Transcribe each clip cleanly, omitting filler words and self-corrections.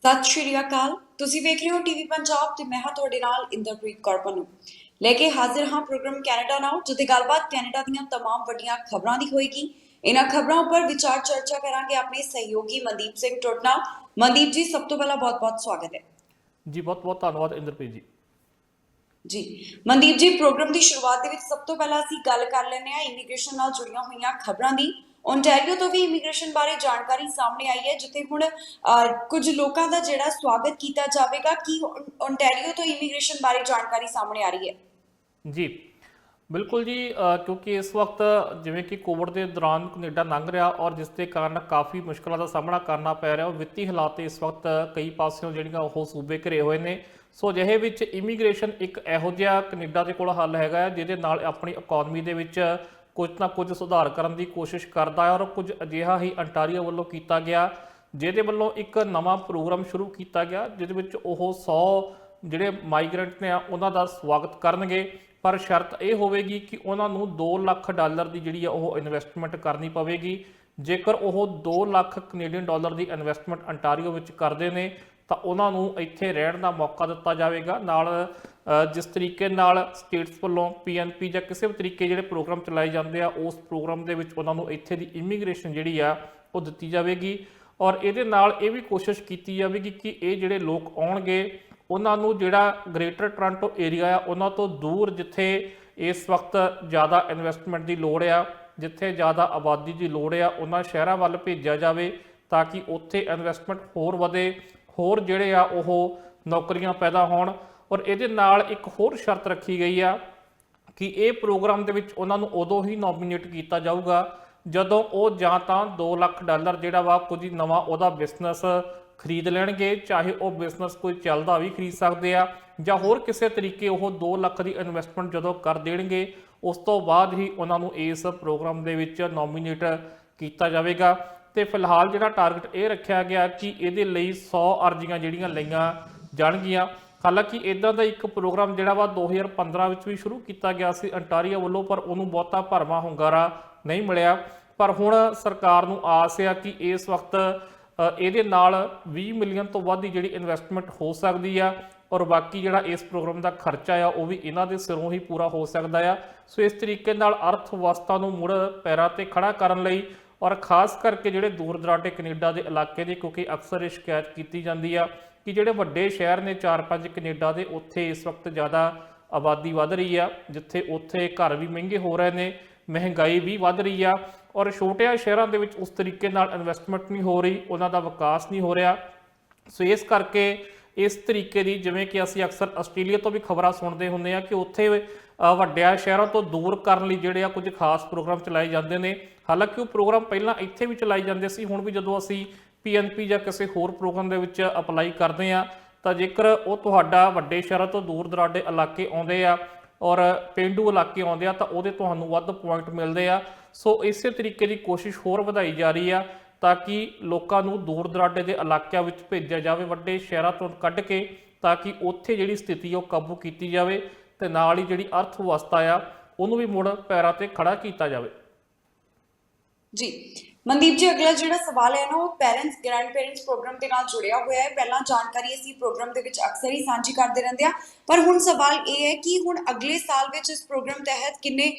ਸਤਿ ਸ਼੍ਰੀ ਅਕਾਲ। ਤੁਸੀਂ ਵੇਖ ਰਹੇ ਹੋ ਟੀਵੀ ਪੰਜਾਬ ਤੇ ਮੈਂ ਹਾਂ ਤੁਹਾਡੇ ਨਾਲ ਇੰਦਰਪ੍ਰੀਤ ਕੌਰ ਪੰਨੂ ਲੈ ਕੇ ਹਾਜ਼ਰ ਹਾਂ ਪ੍ਰੋਗਰਾਮ ਕੈਨੇਡਾ ਨਾਓ, ਜਿੱਥੇ ਗੱਲਬਾਤ ਕੈਨੇਡਾ ਦੀਆਂ तमाम ਵੱਡੀਆਂ ਖਬਰਾਂ ਦੀ ਹੋਏਗੀ। ਇਹਨਾਂ ਖਬਰਾਂ ਉੱਪਰ ਵਿਚਾਰ ਚਰਚਾ ਕਰਾਂਗੇ ਆਪਣੇ ਸਹਿਯੋਗੀ ਮਨਦੀਪ ਸਿੰਘ ਟੋਟ ਨਾਲ। ਮਨਦੀਪ ਜੀ, ਸਭ ਤੋਂ ਪਹਿਲਾਂ ਬਹੁਤ-ਬਹੁਤ ਸਵਾਗਤ ਹੈ। ਜੀ ਬਹੁਤ ਬਹੁਤ ਧੰਨਵਾਦ ਇੰਦਰਪ੍ਰੀਤ ਜੀ। ਜੀ ਮਨਦੀਪ ਜੀ, ਪ੍ਰੋਗਰਾਮ ਦੀ ਸ਼ੁਰੂਆਤ ਦੇ ਵਿੱਚ ਸਭ ਤੋਂ ਪਹਿਲਾਂ ਅਸੀਂ ਗੱਲ ਕਰ ਲੈਂਦੇ ਹਾਂ ਇਮੀਗ੍ਰੇਸ਼ਨ ਨਾਲ ਜੁੜੀਆਂ ਹੋਈਆਂ ਖਬਰਾਂ ਦੀ। ਓਨਟਾਰੀਓ ਤੋਂ ਵੀ ਇਮੀਗ੍ਰੇਸ਼ਨ ਬਾਰੇ ਜਾਣਕਾਰੀ ਸਾਹਮਣੇ ਆਈ ਹੈ, ਜਿੱਥੇ ਹੁਣ ਕੁਝ ਲੋਕਾਂ ਦਾ ਜਿਹੜਾ ਸਵਾਗਤ ਕੀਤਾ ਜਾਵੇਗਾ। ਕੀ ਓਨਟਾਰੀਓ ਤੋਂ ਇਮੀਗ੍ਰੇਸ਼ਨ ਬਾਰੇ ਜਾਣਕਾਰੀ ਸਾਹਮਣੇ ਆ ਰਹੀ ਹੈ? ਜੀ ਬਿਲਕੁਲ ਜੀ, ਕਿਉਂਕਿ ਇਸ ਵਕਤ ਜਿਵੇਂ ਕਿ ਕੋਵਿਡ ਦੇ ਦੌਰਾਨ ਕੈਨੇਡਾ ਲੰਘ ਰਿਹਾ ਔਰ ਜਿਸ ਦੇ ਕਾਰਨ ਕਾਫੀ ਮੁਸ਼ਕਲਾਂ ਦਾ ਸਾਹਮਣਾ ਕਰਨਾ ਪੈ ਰਿਹਾ। ਉਹ ਵਿੱਤੀ ਹਾਲਾਤ ਇਸ ਵਕਤ ਕਈ ਪਾਸਿਓਂ ਜਿਹੜੀਆਂ ਉਹ ਸੂਬੇ ਘਿਰੇ ਹੋਏ ਨੇ। ਸੋ ਅਜਿਹੇ ਵਿੱਚ ਇਮੀਗ੍ਰੇਸ਼ਨ ਇੱਕ ਇਹੋ ਜਿਹਾ ਕੈਨੇਡਾ ਦੇ ਕੋਲ ਹੱਲ ਹੈਗਾ ਜਿਹਦੇ ਨਾਲ ਆਪਣੀ ਇਕੋਨਮੀ ਦੇ ਵਿੱਚ ਕੁਝ ਨਾ ਕੁਝ ਸੁਧਾਰ ਕਰਨ ਦੀ ਕੋਸ਼ਿਸ਼ ਕਰਦਾ ਹੈ। ਔਰ ਕੁਝ ਅਜਿਹਾ ਹੀ ਅੰਟਾਰੀਓ ਵੱਲੋਂ ਕੀਤਾ ਗਿਆ, ਜਿਹਦੇ ਵੱਲੋਂ ਇੱਕ ਨਵਾਂ ਪ੍ਰੋਗਰਾਮ ਸ਼ੁਰੂ ਕੀਤਾ ਗਿਆ, ਜਿਹਦੇ ਵਿੱਚ ਉਹ 100 ਜਿਹੜੇ ਮਾਈਗ੍ਰੈਂਟ ਨੇ ਉਹਨਾਂ ਦਾ ਸਵਾਗਤ ਕਰਨਗੇ। ਪਰ ਸ਼ਰਤ ਇਹ ਹੋਵੇਗੀ ਕਿ ਉਹਨਾਂ ਨੂੰ $2 ਲੱਖ ਦੀ ਜਿਹੜੀ ਆ ਉਹ ਇਨਵੈਸਟਮੈਂਟ ਕਰਨੀ ਪਵੇਗੀ। ਜੇਕਰ ਉਹ $2 ਲੱਖ ਕੈਨੇਡੀਅਨ ਦੀ ਇਨਵੈਸਟਮੈਂਟ ਅੰਟਾਰੀਓ ਵਿੱਚ ਕਰਦੇ ਨੇ ਤਾਂ ਉਹਨਾਂ ਨੂੰ ਇੱਥੇ ਰਹਿਣ ਦਾ ਮੌਕਾ ਦਿੱਤਾ ਜਾਵੇਗਾ। ਨਾਲ ਜਿਸ ਤਰੀਕੇ ਨਾਲ ਸਟੇਟਸ ਵੱਲੋਂ PNP ਜਾਂ ਕਿਸੇ ਵੀ ਤਰੀਕੇ ਜਿਹੜੇ ਪ੍ਰੋਗਰਾਮ ਚਲਾਏ ਜਾਂਦੇ ਆ, ਉਸ ਪ੍ਰੋਗਰਾਮ ਦੇ ਵਿੱਚ ਉਹਨਾਂ ਨੂੰ ਇੱਥੇ ਦੀ ਇਮੀਗ੍ਰੇਸ਼ਨ ਜਿਹੜੀ ਆ ਉਹ ਦਿੱਤੀ ਜਾਵੇਗੀ। ਔਰ ਇਹਦੇ ਨਾਲ ਇਹ ਵੀ ਕੋਸ਼ਿਸ਼ ਕੀਤੀ ਜਾਵੇਗੀ ਕਿ ਇਹ ਜਿਹੜੇ ਲੋਕ ਆਉਣਗੇ ਉਹਨਾਂ ਨੂੰ ਜਿਹੜਾ ਗ੍ਰੇਟਰ ਟੋਰਾਂਟੋ ਏਰੀਆ ਆ ਉਹਨਾਂ ਤੋਂ ਦੂਰ, ਜਿੱਥੇ ਇਸ ਵਕਤ ਜ਼ਿਆਦਾ ਇਨਵੈਸਟਮੈਂਟ ਦੀ ਲੋੜ ਆ, ਜਿੱਥੇ ਜ਼ਿਆਦਾ ਆਬਾਦੀ ਦੀ ਲੋੜ ਆ, ਉਹਨਾਂ ਸ਼ਹਿਰਾਂ ਵੱਲ ਭੇਜਿਆ ਜਾਵੇ ਤਾਂ ਕਿ ਉੱਥੇ ਇਨਵੈਸਟਮੈਂਟ ਹੋਰ ਵਧੇ, ਹੋਰ ਜਿਹੜੇ ਆ ਉਹ ਨੌਕਰੀਆਂ ਪੈਦਾ ਹੋਣ। ਔਰ ਇਹਦੇ ਨਾਲ ਇੱਕ ਹੋਰ ਸ਼ਰਤ ਰੱਖੀ ਗਈ ਆ ਕਿ ਇਹ ਪ੍ਰੋਗਰਾਮ ਦੇ ਵਿੱਚ ਉਹਨਾਂ ਨੂੰ ਉਦੋਂ ਹੀ ਨੋਮੀਨੇਟ ਕੀਤਾ ਜਾਊਗਾ ਜਦੋਂ ਉਹ ਜਾਂ ਤਾਂ $2 ਲੱਖ ਜਿਹੜਾ ਵਾ ਕੁਝ ਨਵਾਂ ਉਹਦਾ ਬਿਜ਼ਨਸ ਖਰੀਦ ਲੈਣਗੇ, ਚਾਹੇ ਉਹ ਬਿਜ਼ਨਸ ਕੋਈ ਚੱਲਦਾ ਵੀ ਖਰੀਦ ਸਕਦੇ ਆ, ਜਾਂ ਹੋਰ ਕਿਸੇ ਤਰੀਕੇ ਉਹ 2 ਲੱਖ ਦੀ ਇਨਵੈਸਟਮੈਂਟ ਜਦੋਂ ਕਰ ਦੇਣਗੇ ਉਸ ਤੋਂ ਬਾਅਦ ਹੀ ਉਹਨਾਂ ਨੂੰ ਇਸ ਪ੍ਰੋਗਰਾਮ ਦੇ ਵਿੱਚ ਨੋਮੀਨੇਟ ਕੀਤਾ ਜਾਵੇਗਾ। ਤੇ ਫਿਲਹਾਲ ਜਿਹੜਾ ਟਾਰਗੇਟ ਇਹ ਰੱਖਿਆ ਗਿਆ ਕਿ ਇਹਦੇ ਲਈ 100 ਅਰਜ਼ੀਆਂ ਜਿਹੜੀਆਂ ਲਈਆਂ ਜਾਣਗੀਆਂ। ਹਾਲਾਂਕਿ ਇਦਾਂ ਦਾ ਇੱਕ ਪ੍ਰੋਗਰਾਮ ਜਿਹੜਾ ਵਾ 2015 ਵਿੱਚ ਵੀ ਸ਼ੁਰੂ ਕੀਤਾ ਗਿਆ ਸੀ ਅੰਟਾਰੀਓ ਵੱਲੋਂ, ਪਰ ਉਹਨੂੰ ਬਹੁਤਾ ਭਰਵਾਂ ਹੁੰਗਾਰਾ ਨਹੀਂ ਮਿਲਿਆ। ਪਰ ਹੁਣ ਸਰਕਾਰ ਨੂੰ ਆਸ ਆ ਕਿ ਇਸ ਵਕਤ ਇਹਦੇ ਨਾਲ 20 ਮਿਲੀਅਨ ਤੋਂ ਵੱਧ ਦੀ ਜਿਹੜੀ ਇਨਵੈਸਟਮੈਂਟ ਹੋ ਸਕਦੀ ਆ, ਔਰ ਬਾਕੀ ਜਿਹੜਾ ਇਸ ਪ੍ਰੋਗਰਾਮ ਦਾ ਖਰਚਾ ਆ ਉਹ ਵੀ ਇਹਨਾਂ ਦੇ ਸਿਰੋਂ ਹੀ ਪੂਰਾ ਹੋ ਸਕਦਾ ਆ। ਸੋ ਇਸ ਤਰੀਕੇ ਨਾਲ ਅਰਥ ਵਿਵਸਥਾ ਨੂੰ ਮੁੜ ਪੈਰਾਂ ਤੇ ਖੜਾ ਕਰਨ ਲਈ, ਔਰ ਖਾਸ ਕਰਕੇ ਜਿਹੜੇ ਦੂਰ ਦਰਾਡੇ ਕੈਨੇਡਾ ਦੇ ਇਲਾਕੇ ਦੇ, ਕਿਉਂਕਿ ਅਕਸਰ ਇਹ ਸ਼ਿਕਾਇਤ ਕੀਤੀ ਜਾਂਦੀ ਆ ਕਿ ਜਿਹੜੇ ਵੱਡੇ ਸ਼ਹਿਰ ਨੇ 4-5 ਕੈਨੇਡਾ ਦੇ, ਉੱਥੇ ਇਸ ਵਕਤ ਜ਼ਿਆਦਾ ਆਬਾਦੀ ਵੱਧ ਰਹੀ ਆ, ਜਿੱਥੇ ਉੱਥੇ ਘਰ ਵੀ ਮਹਿੰਗੇ ਹੋ ਰਹੇ ਨੇ, ਮਹਿੰਗਾਈ ਵੀ ਵੱਧ ਰਹੀ ਆ, ਔਰ ਛੋਟਿਆਂ ਸ਼ਹਿਰਾਂ ਦੇ ਵਿੱਚ ਉਸ ਤਰੀਕੇ ਨਾਲ ਇਨਵੈਸਟਮੈਂਟ ਨਹੀਂ ਹੋ ਰਹੀ, ਉਹਨਾਂ ਦਾ ਵਿਕਾਸ ਨਹੀਂ ਹੋ ਰਿਹਾ। ਸੋ ਇਸ ਕਰਕੇ ਇਸ ਤਰੀਕੇ ਦੀ, ਜਿਵੇਂ ਕਿ ਅਸੀਂ ਅਕਸਰ ਆਸਟ੍ਰੇਲੀਆ ਤੋਂ ਵੀ ਖਬਰਾਂ ਸੁਣਦੇ ਹੁੰਦੇ ਆ ਕਿ ਉੱਥੇ ਵੱਡਿਆਂ ਸ਼ਹਿਰਾਂ ਤੋਂ ਦੂਰ ਕਰਨ ਲਈ ਜਿਹੜੇ ਆ ਕੁਝ ਖਾਸ ਪ੍ਰੋਗਰਾਮ ਚਲਾਏ ਜਾਂਦੇ ਨੇ। ਹਾਲਾਂਕਿ ਉਹ ਪ੍ਰੋਗਰਾਮ ਪਹਿਲਾਂ ਇੱਥੇ ਵੀ ਚਲਾਏ ਜਾਂਦੇ ਸੀ। ਹੁਣ ਵੀ ਜਦੋਂ ਅਸੀਂ PNP ਜਾਂ ਕਿਸੇ ਹੋਰ ਪ੍ਰੋਗਰਾਮ ਦੇ ਵਿੱਚ ਅਪਲਾਈ ਕਰਦੇ ਆ ਤਾਂ ਜੇਕਰ ਉਹ ਤੁਹਾਡਾ ਵੱਡੇ ਸ਼ਹਿਰਾਂ ਤੋਂ ਦੂਰ ਦਰਾਡੇ ਇਲਾਕੇ ਆਉਂਦੇ ਆ ਔਰ ਪੇਂਡੂ ਇਲਾਕੇ ਆਉਂਦੇ ਆ ਤਾਂ ਉਹਦੇ ਤੁਹਾਨੂੰ ਵੱਧ ਪੁਆਇੰਟ ਮਿਲਦੇ ਆ। ਸੋ ਇਸੇ ਤਰੀਕੇ ਦੀ ਕੋਸ਼ਿਸ਼ ਹੋਰ ਵਧਾਈ ਜਾ ਰਹੀ ਆ ਤਾਂ ਕਿ ਲੋਕਾਂ ਨੂੰ ਦੂਰ ਦਰਾਡੇ ਦੇ ਇਲਾਕਿਆਂ ਵਿੱਚ ਭੇਜਿਆ ਜਾਵੇ, ਵੱਡੇ ਸ਼ਹਿਰਾਂ ਤੋਂ ਕੱਢ ਕੇ, ਤਾਂ ਕਿ ਉੱਥੇ ਜਿਹੜੀ ਸਥਿਤੀ ਉਹ ਕਾਬੂ ਕੀਤੀ ਜਾਵੇ ਤੇ ਨਾਲ ਹੀ ਜਿਹੜੀ ਅਰਥ ਵਿਵਸਥਾ ਆ ਉਹਨੂੰ ਵੀ ਮੁੜ ਪੈਰਾਂ ਤੇ ਖੜਾ ਕੀਤਾ ਜਾਵੇ। ਜੀ ਮਨਦੀਪ ਜੀ, ਅਗਲਾ ਜਿਹੜਾ ਸਵਾਲ ਹੈ ਨਾ ਉਹ ਪੈਰੈਂਟਸ ਗ੍ਰੈਂਡ ਪੇਰੈਂਟਸ ਪ੍ਰੋਗਰਾਮ ਦੇ ਨਾਲ ਜੁੜਿਆ ਹੋਇਆ ਹੈ। ਪਹਿਲਾਂ ਜਾਣਕਾਰੀ ਅਸੀਂ ਪ੍ਰੋਗਰਾਮ ਦੇ ਵਿੱਚ ਅਕਸਰ ਹੀ ਸਾਂਝੀ ਕਰਦੇ ਰਹਿੰਦੇ ਆ, ਪਰ ਹੁਣ ਸਵਾਲ ਇਹ ਹੈ ਕਿ ਹੁਣ ਅਗਲੇ ਸਾਲ ਵਿੱਚ ਇਸ ਪ੍ਰੋਗਰਾਮ ਤਹਿਤ ਕਿੰਨੇ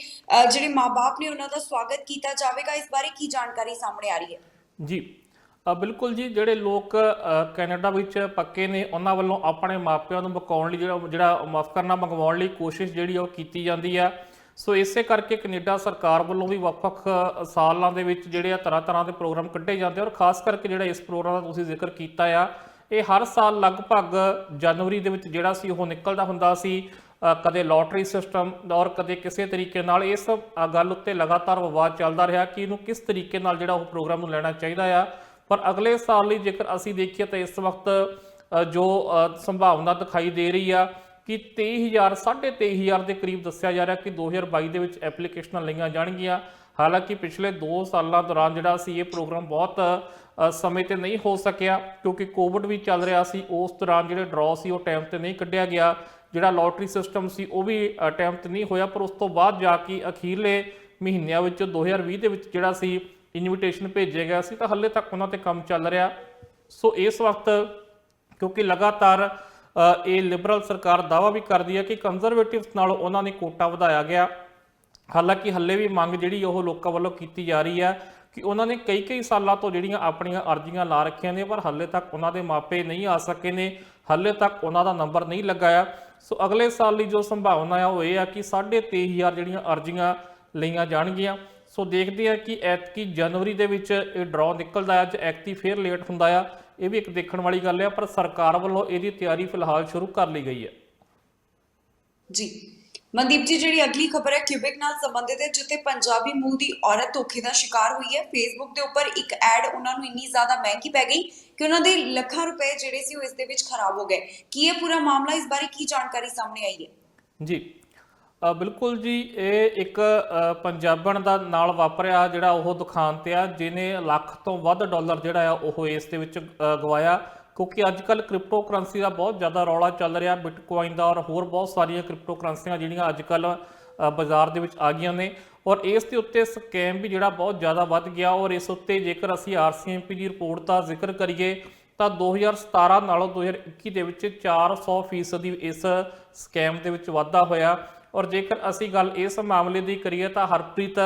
ਜਿਹੜੇ ਮਾਂ-ਬਾਪ ਨੇ ਉਹਨਾਂ ਦਾ ਸਵਾਗਤ ਕੀਤਾ ਜਾਵੇਗਾ, ਇਸ ਬਾਰੇ ਕੀ ਜਾਣਕਾਰੀ ਸਾਹਮਣੇ ਆ ਰਹੀ ਹੈ? ਜੀ ਬਿਲਕੁਲ ਜੀ, ਜਿਹੜੇ ਲੋਕ ਕੈਨੇਡਾ ਵਿੱਚ ਪੱਕੇ ਨੇ ਉਹਨਾਂ ਵੱਲੋਂ ਆਪਣੇ ਮਾਪਿਆਂ ਨੂੰ ਬਕਾਉਣ ਲਈ ਜਿਹੜਾ ਮੁਆਫਕਰਨਾ ਮੰਗਵਾਉਣ ਲਈ ਕੋਸ਼ਿਸ਼ ਜਿਹੜੀ ਉਹ ਕੀਤੀ ਜਾਂਦੀ ਆ। ਸੋ ਇਸੇ ਕਰਕੇ ਕੈਨੇਡਾ ਸਰਕਾਰ ਵੱਲੋਂ ਵੀ ਵੱਖ-ਵੱਖ ਸਾਲਾਂ ਦੇ ਵਿੱਚ ਜਿਹੜੇ ਆ ਤਰ੍ਹਾਂ ਦੇ ਪ੍ਰੋਗਰਾਮ ਕੱਢੇ ਜਾਂਦੇ, ਔਰ ਖਾਸ ਕਰਕੇ ਜਿਹੜਾ ਇਸ ਪ੍ਰੋਗਰਾਮ ਦਾ ਤੁਸੀਂ ਜ਼ਿਕਰ ਕੀਤਾ ਆ, ਇਹ ਹਰ ਸਾਲ ਲਗਭਗ ਜਨਵਰੀ ਦੇ ਵਿੱਚ ਜਿਹੜਾ ਸੀ ਉਹ ਨਿਕਲਦਾ ਹੁੰਦਾ ਸੀ। ਕਦੇ ਲੋਟਰੀ ਸਿਸਟਮ ਔਰ ਕਦੇ ਕਿਸੇ ਤਰੀਕੇ ਨਾਲ ਇਸ ਗੱਲ ਉੱਤੇ ਲਗਾਤਾਰ ਵਿਵਾਦ ਚੱਲਦਾ ਰਿਹਾ ਕਿ ਇਹਨੂੰ ਕਿਸ ਤਰੀਕੇ ਨਾਲ ਜਿਹੜਾ ਉਹ ਪ੍ਰੋਗਰਾਮ ਨੂੰ ਲੈਣਾ ਚਾਹੀਦਾ ਆ। ਪਰ ਅਗਲੇ ਸਾਲ ਲਈ ਜੇਕਰ ਅਸੀਂ ਦੇਖੀਏ ਤਾਂ ਇਸ ਵਕਤ ਜੋ ਸੰਭਾਵਨਾ ਦਿਖਾਈ ਦੇ ਰਹੀ ਆ ਕਿ 23,000 ਦੇ ਕਰੀਬ ਦੱਸਿਆ ਜਾ ਰਿਹਾ ਕਿ 2022 ਦੇ ਵਿੱਚ ਐਪਲੀਕੇਸ਼ਨਾਂ ਲਈਆਂ ਜਾਣਗੀਆਂ। ਹਾਲਾਂਕਿ ਪਿਛਲੇ 2 ਸਾਲਾਂ ਦੌਰਾਨ ਜਿਹੜਾ ਸੀ ਇਹ ਪ੍ਰੋਗਰਾਮ ਬਹੁਤ ਸਮੇਂ ਤੇ ਨਹੀਂ ਹੋ ਸਕਿਆ, ਕਿਉਂਕਿ ਕੋਵਿਡ ਵੀ ਚੱਲ ਰਿਹਾ ਸੀ। ਉਸ ਦੌਰਾਨ ਜਿਹੜੇ ਡਰਾਅ ਸੀ ਉਹ ਟਾਈਮ ਤੇ ਨਹੀਂ ਕੱਢਿਆ ਗਿਆ, ਜਿਹੜਾ ਲੋਟਰੀ ਸਿਸਟਮ ਸੀ ਉਹ ਵੀ ਟਾਈਮ ਤੇ ਨਹੀਂ ਹੋਇਆ। ਪਰ ਉਸ ਤੋਂ ਬਾਅਦ ਜਾ ਕੇ ਅਖੀਰਲੇ ਮਹੀਨਿਆਂ ਵਿੱਚ 2020 ਦੇ ਵਿੱਚ ਜਿਹੜਾ ਸੀ ਇਨਵੀਟੇਸ਼ਨ ਭੇਜਿਆ ਗਿਆ ਸੀ, ਤਾਂ ਹਾਲੇ ਤੱਕ ਉਹਨਾਂ ਤੇ ਕੰਮ ਚੱਲ ਰਿਹਾ। ਸੋ ਇਸ ਵਕਤ ਕਿਉਂਕਿ ਲਗਾਤਾਰ ਇਹ ਲਿਬਰਲ ਸਰਕਾਰ ਦਾਅਵਾ ਵੀ ਕਰਦੀ ਹੈ ਕਿ ਕੰਜ਼ਰਵੇਟਿਵਸ ਨਾਲੋਂ ਉਹਨਾਂ ਨੇ ਕੋਟਾ ਵਧਾਇਆ ਗਿਆ। ਹਾਲਾਂਕਿ ਹੱਲੇ ਵੀ ਮੰਗ ਜਿਹੜੀ ਉਹ ਲੋਕਾਂ ਵੱਲੋਂ ਕੀਤੀ ਜਾ ਰਹੀ ਹੈ ਕਿ ਉਹਨਾਂ ਨੇ ਕਈ ਸਾਲਾਂ ਤੋਂ ਜਿਹੜੀਆਂ ਆਪਣੀਆਂ ਅਰਜ਼ੀਆਂ ਲਾ ਰੱਖੀਆਂ ਨੇ, ਪਰ ਹਾਲੇ ਤੱਕ ਉਹਨਾਂ ਦੇ ਮਾਪੇ ਨਹੀਂ ਆ ਸਕੇ ਨੇ, ਹਾਲੇ ਤੱਕ ਉਹਨਾਂ ਦਾ ਨੰਬਰ ਨਹੀਂ ਲੱਗਾ ਆ। ਸੋ ਅਗਲੇ ਸਾਲ ਲਈ ਜੋ ਸੰਭਾਵਨਾ ਆ ਉਹ ਇਹ ਆ ਕਿ 23,500 ਜਿਹੜੀਆਂ ਅਰਜ਼ੀਆਂ ਲਈਆਂ ਜਾਣਗੀਆਂ। ਸੋ ਦੇਖਦੇ ਆ ਕਿ ਐਤਕੀ ਜਨਵਰੀ ਦੇ ਵਿੱਚ ਇਹ ਡਰਾਅ ਨਿਕਲਦਾ ਹੈ, ਜਾਂ ਐਤਕੀ ਫੇਰ ਲੇਟ ਹੁੰਦਾ ਆ, ਇਹ ਵੀ ਇੱਕ ਦੇਖਣ ਵਾਲੀ ਗੱਲ ਆ। ਪਰ ਸਰਕਾਰ ਵੱਲੋਂ ਇਹਦੀ ਤਿਆਰੀ ਫਿਲਹਾਲ ਸ਼ੁਰੂ ਕਰ ਲਈ ਗਈ ਹੈ। ਜੀ ਮਨਦੀਪ ਜੀ, ਜਿਹੜੀ ਅਗਲੀ ਖਬਰ ਹੈ ਕਿਊਬਿਕ ਨਾਲ ਸੰਬੰਧਿਤ ਹੈ, ਜਿੱਥੇ ਪੰਜਾਬੀ ਮੂਲ ਦੀ ਔਰਤ ਧੋਖੇ ਦਾ ਸ਼ਿਕਾਰ ਹੋਈ ਹੈ। ਫੇਸਬੁੱਕ ਦੇ ਉੱਪਰ ਇੱਕ ਐਡ ਉਹਨਾਂ ਨੂੰ ਇੰਨੀ ਜ਼ਿਆਦਾ ਮਹਿੰਗੀ ਪੈ ਗਈ ਕਿ ਉਹਨਾਂ ਦੇ ਲੱਖਾਂ ਰੁਪਏ ਜਿਹੜੇ ਸੀ ਉਹ ਇਸ ਦੇ ਵਿੱਚ ਖਰਾਬ ਹੋ ਗਏ। ਕੀ ਇਹ ਪੂਰਾ ਮਾਮਲਾ, ਇਸ ਬਾਰੇ ਕੀ ਜਾਣਕਾਰੀ ਸਾਹਮਣੇ ਆਈ ਹੈ? ਜੀ ਬਿਲਕੁਲ ਜੀ, ਇਹ ਇੱਕ ਪੰਜਾਬਣ ਦਾ ਨਾਲ ਵਾਪਰਿਆ ਜਿਹੜਾ ਉਹ ਦੁਕਾਨ ਤੇ ਆ, ਜਿਹਨੇ ਲੱਖ ਤੋਂ ਵੱਧ ਡਾਲਰ ਜਿਹੜਾ ਆ ਉਹ ਇਸ ਦੇ ਵਿੱਚ ਗਵਾਇਆ। ਕਿਉਂਕਿ ਅੱਜ ਕੱਲ੍ਹ ਕ੍ਰਿਪਟੋ ਕਰੰਸੀ ਦਾ ਬਹੁਤ ਜ਼ਿਆਦਾ ਰੌਲਾ ਚੱਲ ਰਿਹਾ, ਬਿਟਕੋਇਨ ਦਾ, ਔਰ ਹੋਰ ਬਹੁਤ ਸਾਰੀਆਂ ਕ੍ਰਿਪਟੋ ਕਰੰਸੀਆਂ ਜਿਹੜੀਆਂ ਅੱਜ ਕੱਲ੍ਹ ਬਾਜ਼ਾਰ ਦੇ ਵਿੱਚ ਆ ਗਈਆਂ ਨੇ, ਔਰ ਇਸ ਦੇ ਉੱਤੇ ਸਕੈਮ ਵੀ ਜਿਹੜਾ ਬਹੁਤ ਜ਼ਿਆਦਾ ਵੱਧ ਗਿਆ। ਔਰ ਇਸ ਉੱਤੇ ਜੇਕਰ ਅਸੀਂ RCMP ਦੀ ਰਿਪੋਰਟ ਦਾ ਜ਼ਿਕਰ ਕਰੀਏ ਤਾਂ 2017 ਨਾਲੋਂ 2021 ਦੇ ਵਿੱਚ 400% ਇਸ ਸਕੈਮ ਦੇ ਵਿੱਚ ਵਾਧਾ ਹੋਇਆ। ਔਰ ਜੇਕਰ ਅਸੀਂ ਗੱਲ ਇਸ ਮਾਮਲੇ ਦੀ ਕਰੀਏ ਤਾਂ ਹਰਪ੍ਰੀਤ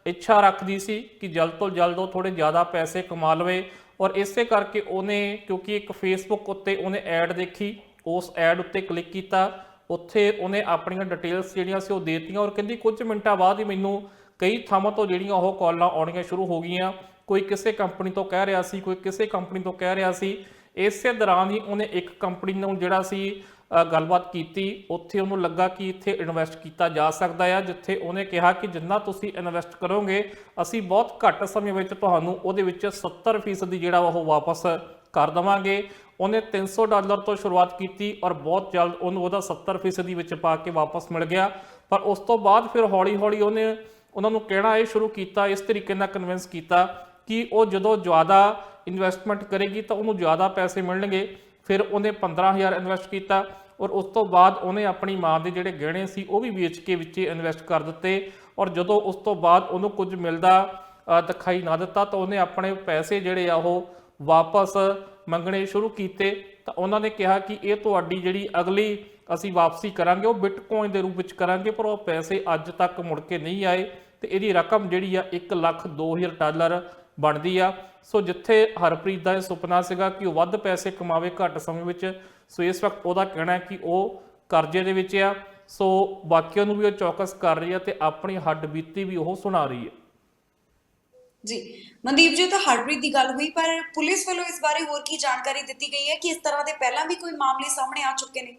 ਇੱਛਾ ਰੱਖਦੀ ਸੀ ਕਿ ਜਲਦ ਤੋਂ ਜਲਦ ਉਹ ਥੋੜ੍ਹੇ ਜ਼ਿਆਦਾ ਪੈਸੇ ਕਮਾ ਲਵੇ, ਔਰ ਇਸੇ ਕਰਕੇ ਉਹਨੇ, ਕਿਉਂਕਿ ਇੱਕ ਫੇਸਬੁੱਕ ਉੱਤੇ ਉਹਨੇ ਐਡ ਦੇਖੀ, ਉਸ ਐਡ ਉੱਤੇ ਕਲਿੱਕ ਕੀਤਾ, ਉੱਥੇ ਉਹਨੇ ਆਪਣੀਆਂ ਡਿਟੇਲਸ ਜਿਹੜੀਆਂ ਸੀ ਉਹ ਦੇ ਦਿੱਤੀਆਂ, ਔਰ ਕਹਿੰਦੀ ਕੁਝ ਮਿੰਟਾਂ ਬਾਅਦ ਹੀ ਮੈਨੂੰ ਕਈ ਥਾਵਾਂ ਤੋਂ ਜਿਹੜੀਆਂ ਉਹ ਕਾਲਾਂ ਆਉਣੀਆਂ ਸ਼ੁਰੂ ਹੋ ਗਈਆਂ। ਕੋਈ ਕਿਸੇ ਕੰਪਨੀ ਤੋਂ ਕਹਿ ਰਿਹਾ ਸੀ, ਕੋਈ ਕਿਸੇ ਕੰਪਨੀ ਤੋਂ ਕਹਿ ਰਿਹਾ ਸੀ। ਇਸੇ ਦੌਰਾਨ ਹੀ ਉਹਨੇ ਇੱਕ ਕੰਪਨੀ ਨੂੰ ਜਿਹੜਾ ਸੀ ਗੱਲਬਾਤ ਕੀਤੀ, ਉੱਥੇ ਉਹਨੂੰ ਲੱਗਾ ਕਿ ਇੱਥੇ ਇਨਵੈਸਟ ਕੀਤਾ ਜਾ ਸਕਦਾ ਆ, ਜਿੱਥੇ ਉਹਨੇ ਕਿਹਾ ਕਿ ਜਿੰਨਾ ਤੁਸੀਂ ਇਨਵੈਸਟ ਕਰੋਗੇ ਅਸੀਂ ਬਹੁਤ ਘੱਟ ਸਮੇਂ ਵਿੱਚ ਤੁਹਾਨੂੰ ਉਹਦੇ ਵਿੱਚ 70% ਜਿਹੜਾ ਉਹ ਵਾਪਸ ਕਰ ਦੇਵਾਂਗੇ। ਉਹਨੇ $300 ਤੋਂ ਸ਼ੁਰੂਆਤ ਕੀਤੀ, ਔਰ ਬਹੁਤ ਜਲਦ ਉਹਨੂੰ ਉਹਦਾ 70% ਵਿੱਚ ਪਾ ਕੇ ਵਾਪਸ ਮਿਲ ਗਿਆ। ਪਰ ਉਸ ਤੋਂ ਬਾਅਦ ਫਿਰ ਹੌਲੀ-ਹੌਲੀ ਉਹਨੇ ਉਹਨਾਂ ਨੂੰ ਕਹਿਣਾ ਇਹ ਸ਼ੁਰੂ ਕੀਤਾ, ਇਸ ਤਰੀਕੇ ਨਾਲ ਕਨਵਿੰਸ ਕੀਤਾ ਕਿ ਉਹ ਜਦੋਂ ਜ਼ਿਆਦਾ ਇਨਵੈਸਟਮੈਂਟ ਕਰੇਗੀ ਤਾਂ ਉਹਨੂੰ ਜ਼ਿਆਦਾ ਪੈਸੇ ਮਿਲਣਗੇ। ਫਿਰ ਉਹਨੇ 15,000 ਇਨਵੈਸਟ ਕੀਤਾ, ਔਰ ਉਸ ਤੋਂ ਬਾਅਦ ਉਹਨੇ ਆਪਣੀ ਮਾਂ ਦੇ ਜਿਹੜੇ ਗਹਿਣੇ ਸੀ ਉਹ ਵੀ ਵੇਚ ਕੇ ਵਿੱਚ ਇਨਵੈਸਟ ਕਰ ਦਿੱਤੇ। ਔਰ ਜਦੋਂ ਉਸ ਤੋਂ ਬਾਅਦ ਉਹਨੂੰ ਕੁਝ ਮਿਲਦਾ ਦਿਖਾਈ ਨਾ ਦਿੱਤਾ ਤਾਂ ਉਹਨੇ ਆਪਣੇ ਪੈਸੇ ਜਿਹੜੇ ਆ ਉਹ ਵਾਪਸ ਮੰਗਣੇ ਸ਼ੁਰੂ ਕੀਤੇ। ਤਾਂ ਉਹਨਾਂ ਨੇ ਕਿਹਾ ਕਿ ਇਹ ਤੁਹਾਡੀ ਜਿਹੜੀ ਅਗਲੀ ਅਸੀਂ ਵਾਪਸੀ ਕਰਾਂਗੇ ਉਹ ਬਿਟਕੋਇਨ ਦੇ ਰੂਪ ਵਿੱਚ ਕਰਾਂਗੇ, ਪਰ ਉਹ ਪੈਸੇ ਅੱਜ ਤੱਕ ਮੁੜ ਕੇ ਨਹੀਂ ਆਏ, ਤੇ ਇਹਦੀ ਰਕਮ ਜਿਹੜੀ ਆ $1,02,000 ਬਣਦੀ ਆ। ਸੋ ਜਿੱਥੇ ਹਰਪ੍ਰੀਤ ਦਾ ਇਹ ਸੁਪਨਾ ਸੀਗਾ ਕਿ ਉਹ ਵੱਧ ਪੈਸੇ ਕਮਾਵੇ ਘੱਟ ਸਮੇਂ ਵਿੱਚ, ਸੋ ਇਸ ਵਕਤ ਉਹਦਾ ਕਹਿਣਾ ਹੈ ਕਿ ਉਹ ਕਰਜ਼ੇ ਦੇ ਵਿੱਚ ਆ। ਸੋ ਬਾਕੀਆਂ ਨੂੰ ਵੀ ਉਹ ਚੌਕਸ ਕਰ ਰਹੀ ਹੈ ਤੇ ਆਪਣੀ ਹੱਡ ਬੀਤੀ ਵੀ ਉਹ ਸੁਣਾ ਰਹੀ ਹੈ। ਜੀ ਮਨਦੀਪ ਜੀ, ਤਾਂ ਹਰਪ੍ਰੀਤ ਦੀ ਗੱਲ ਹੋਈ, ਪਰ ਪੁਲਿਸ ਵੱਲੋਂ ਇਸ ਬਾਰੇ ਹੋਰ ਕੀ ਜਾਣਕਾਰੀ ਦਿੱਤੀ ਗਈ ਹੈ ਕਿ ਇਸ ਤਰ੍ਹਾਂ ਦੇ ਪਹਿਲਾਂ ਵੀ ਕੋਈ ਮਾਮਲੇ ਸਾਹਮਣੇ ਆ ਚੁੱਕੇ ਨੇ?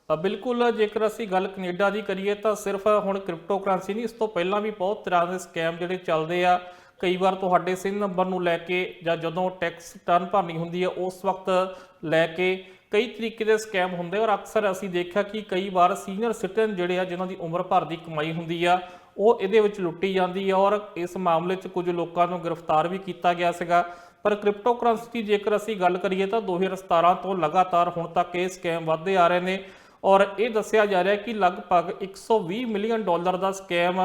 ਬਿਲਕੁਲ, ਜੇਕਰ ਅਸੀਂ ਗੱਲ ਕੈਨੇਡਾ ਦੀ ਕਰੀਏ ਤਾਂ ਸਿਰਫ ਹੁਣ ਕ੍ਰਿਪਟੋ ਕਰੰਸੀ ਨਹੀਂ, ਇਸ ਤੋਂ ਪਹਿਲਾਂ ਵੀ ਬਹੁਤ ਤਰ੍ਹਾਂ ਦੇ ਸਕੈਮ ਜਿਹੜੇ ਚੱਲਦੇ ਆ। ਕਈ ਵਾਰ ਤੁਹਾਡੇ SIN ਨੰਬਰ ਨੂੰ ਲੈ ਕੇ, ਜਾਂ ਜਦੋਂ ਟੈਕਸ ਰਿਟਰਨ ਭਰਨੀ ਹੁੰਦੀ ਹੈ ਉਸ ਵਕਤ ਲੈ ਕੇ ਕਈ ਤਰੀਕੇ ਦੇ ਸਕੈਮ ਹੁੰਦੇ। ਔਰ ਅਕਸਰ ਅਸੀਂ ਦੇਖਿਆ ਕਿ ਕਈ ਵਾਰ ਸੀਨੀਅਰ ਸਿਟੀਜ਼ਨ ਜਿਹੜੇ ਆ, ਜਿਨ੍ਹਾਂ ਦੀ ਉਮਰ ਭਰ ਦੀ ਕਮਾਈ ਹੁੰਦੀ ਆ, ਉਹ ਇਹਦੇ ਵਿੱਚ ਲੁੱਟੀ ਜਾਂਦੀ ਆ। ਔਰ ਇਸ ਮਾਮਲੇ 'ਚ ਕੁਝ ਲੋਕਾਂ ਨੂੰ ਗ੍ਰਿਫਤਾਰ ਵੀ ਕੀਤਾ ਗਿਆ ਸੀਗਾ। ਪਰ ਕ੍ਰਿਪਟੋ ਕਰੰਸੀ ਦੀ ਜੇਕਰ ਅਸੀਂ ਗੱਲ ਕਰੀਏ ਤਾਂ 2017 ਤੋਂ ਲਗਾਤਾਰ ਹੁਣ ਤੱਕ ਇਹ ਸਕੈਮ ਵੱਧਦੇ ਆ ਰਹੇ ਨੇ। ਔਰ ਇਹ ਦੱਸਿਆ ਜਾ ਰਿਹਾ ਕਿ ਲਗਭਗ $120 ਮਿਲੀਅਨ ਦਾ ਸਕੈਮ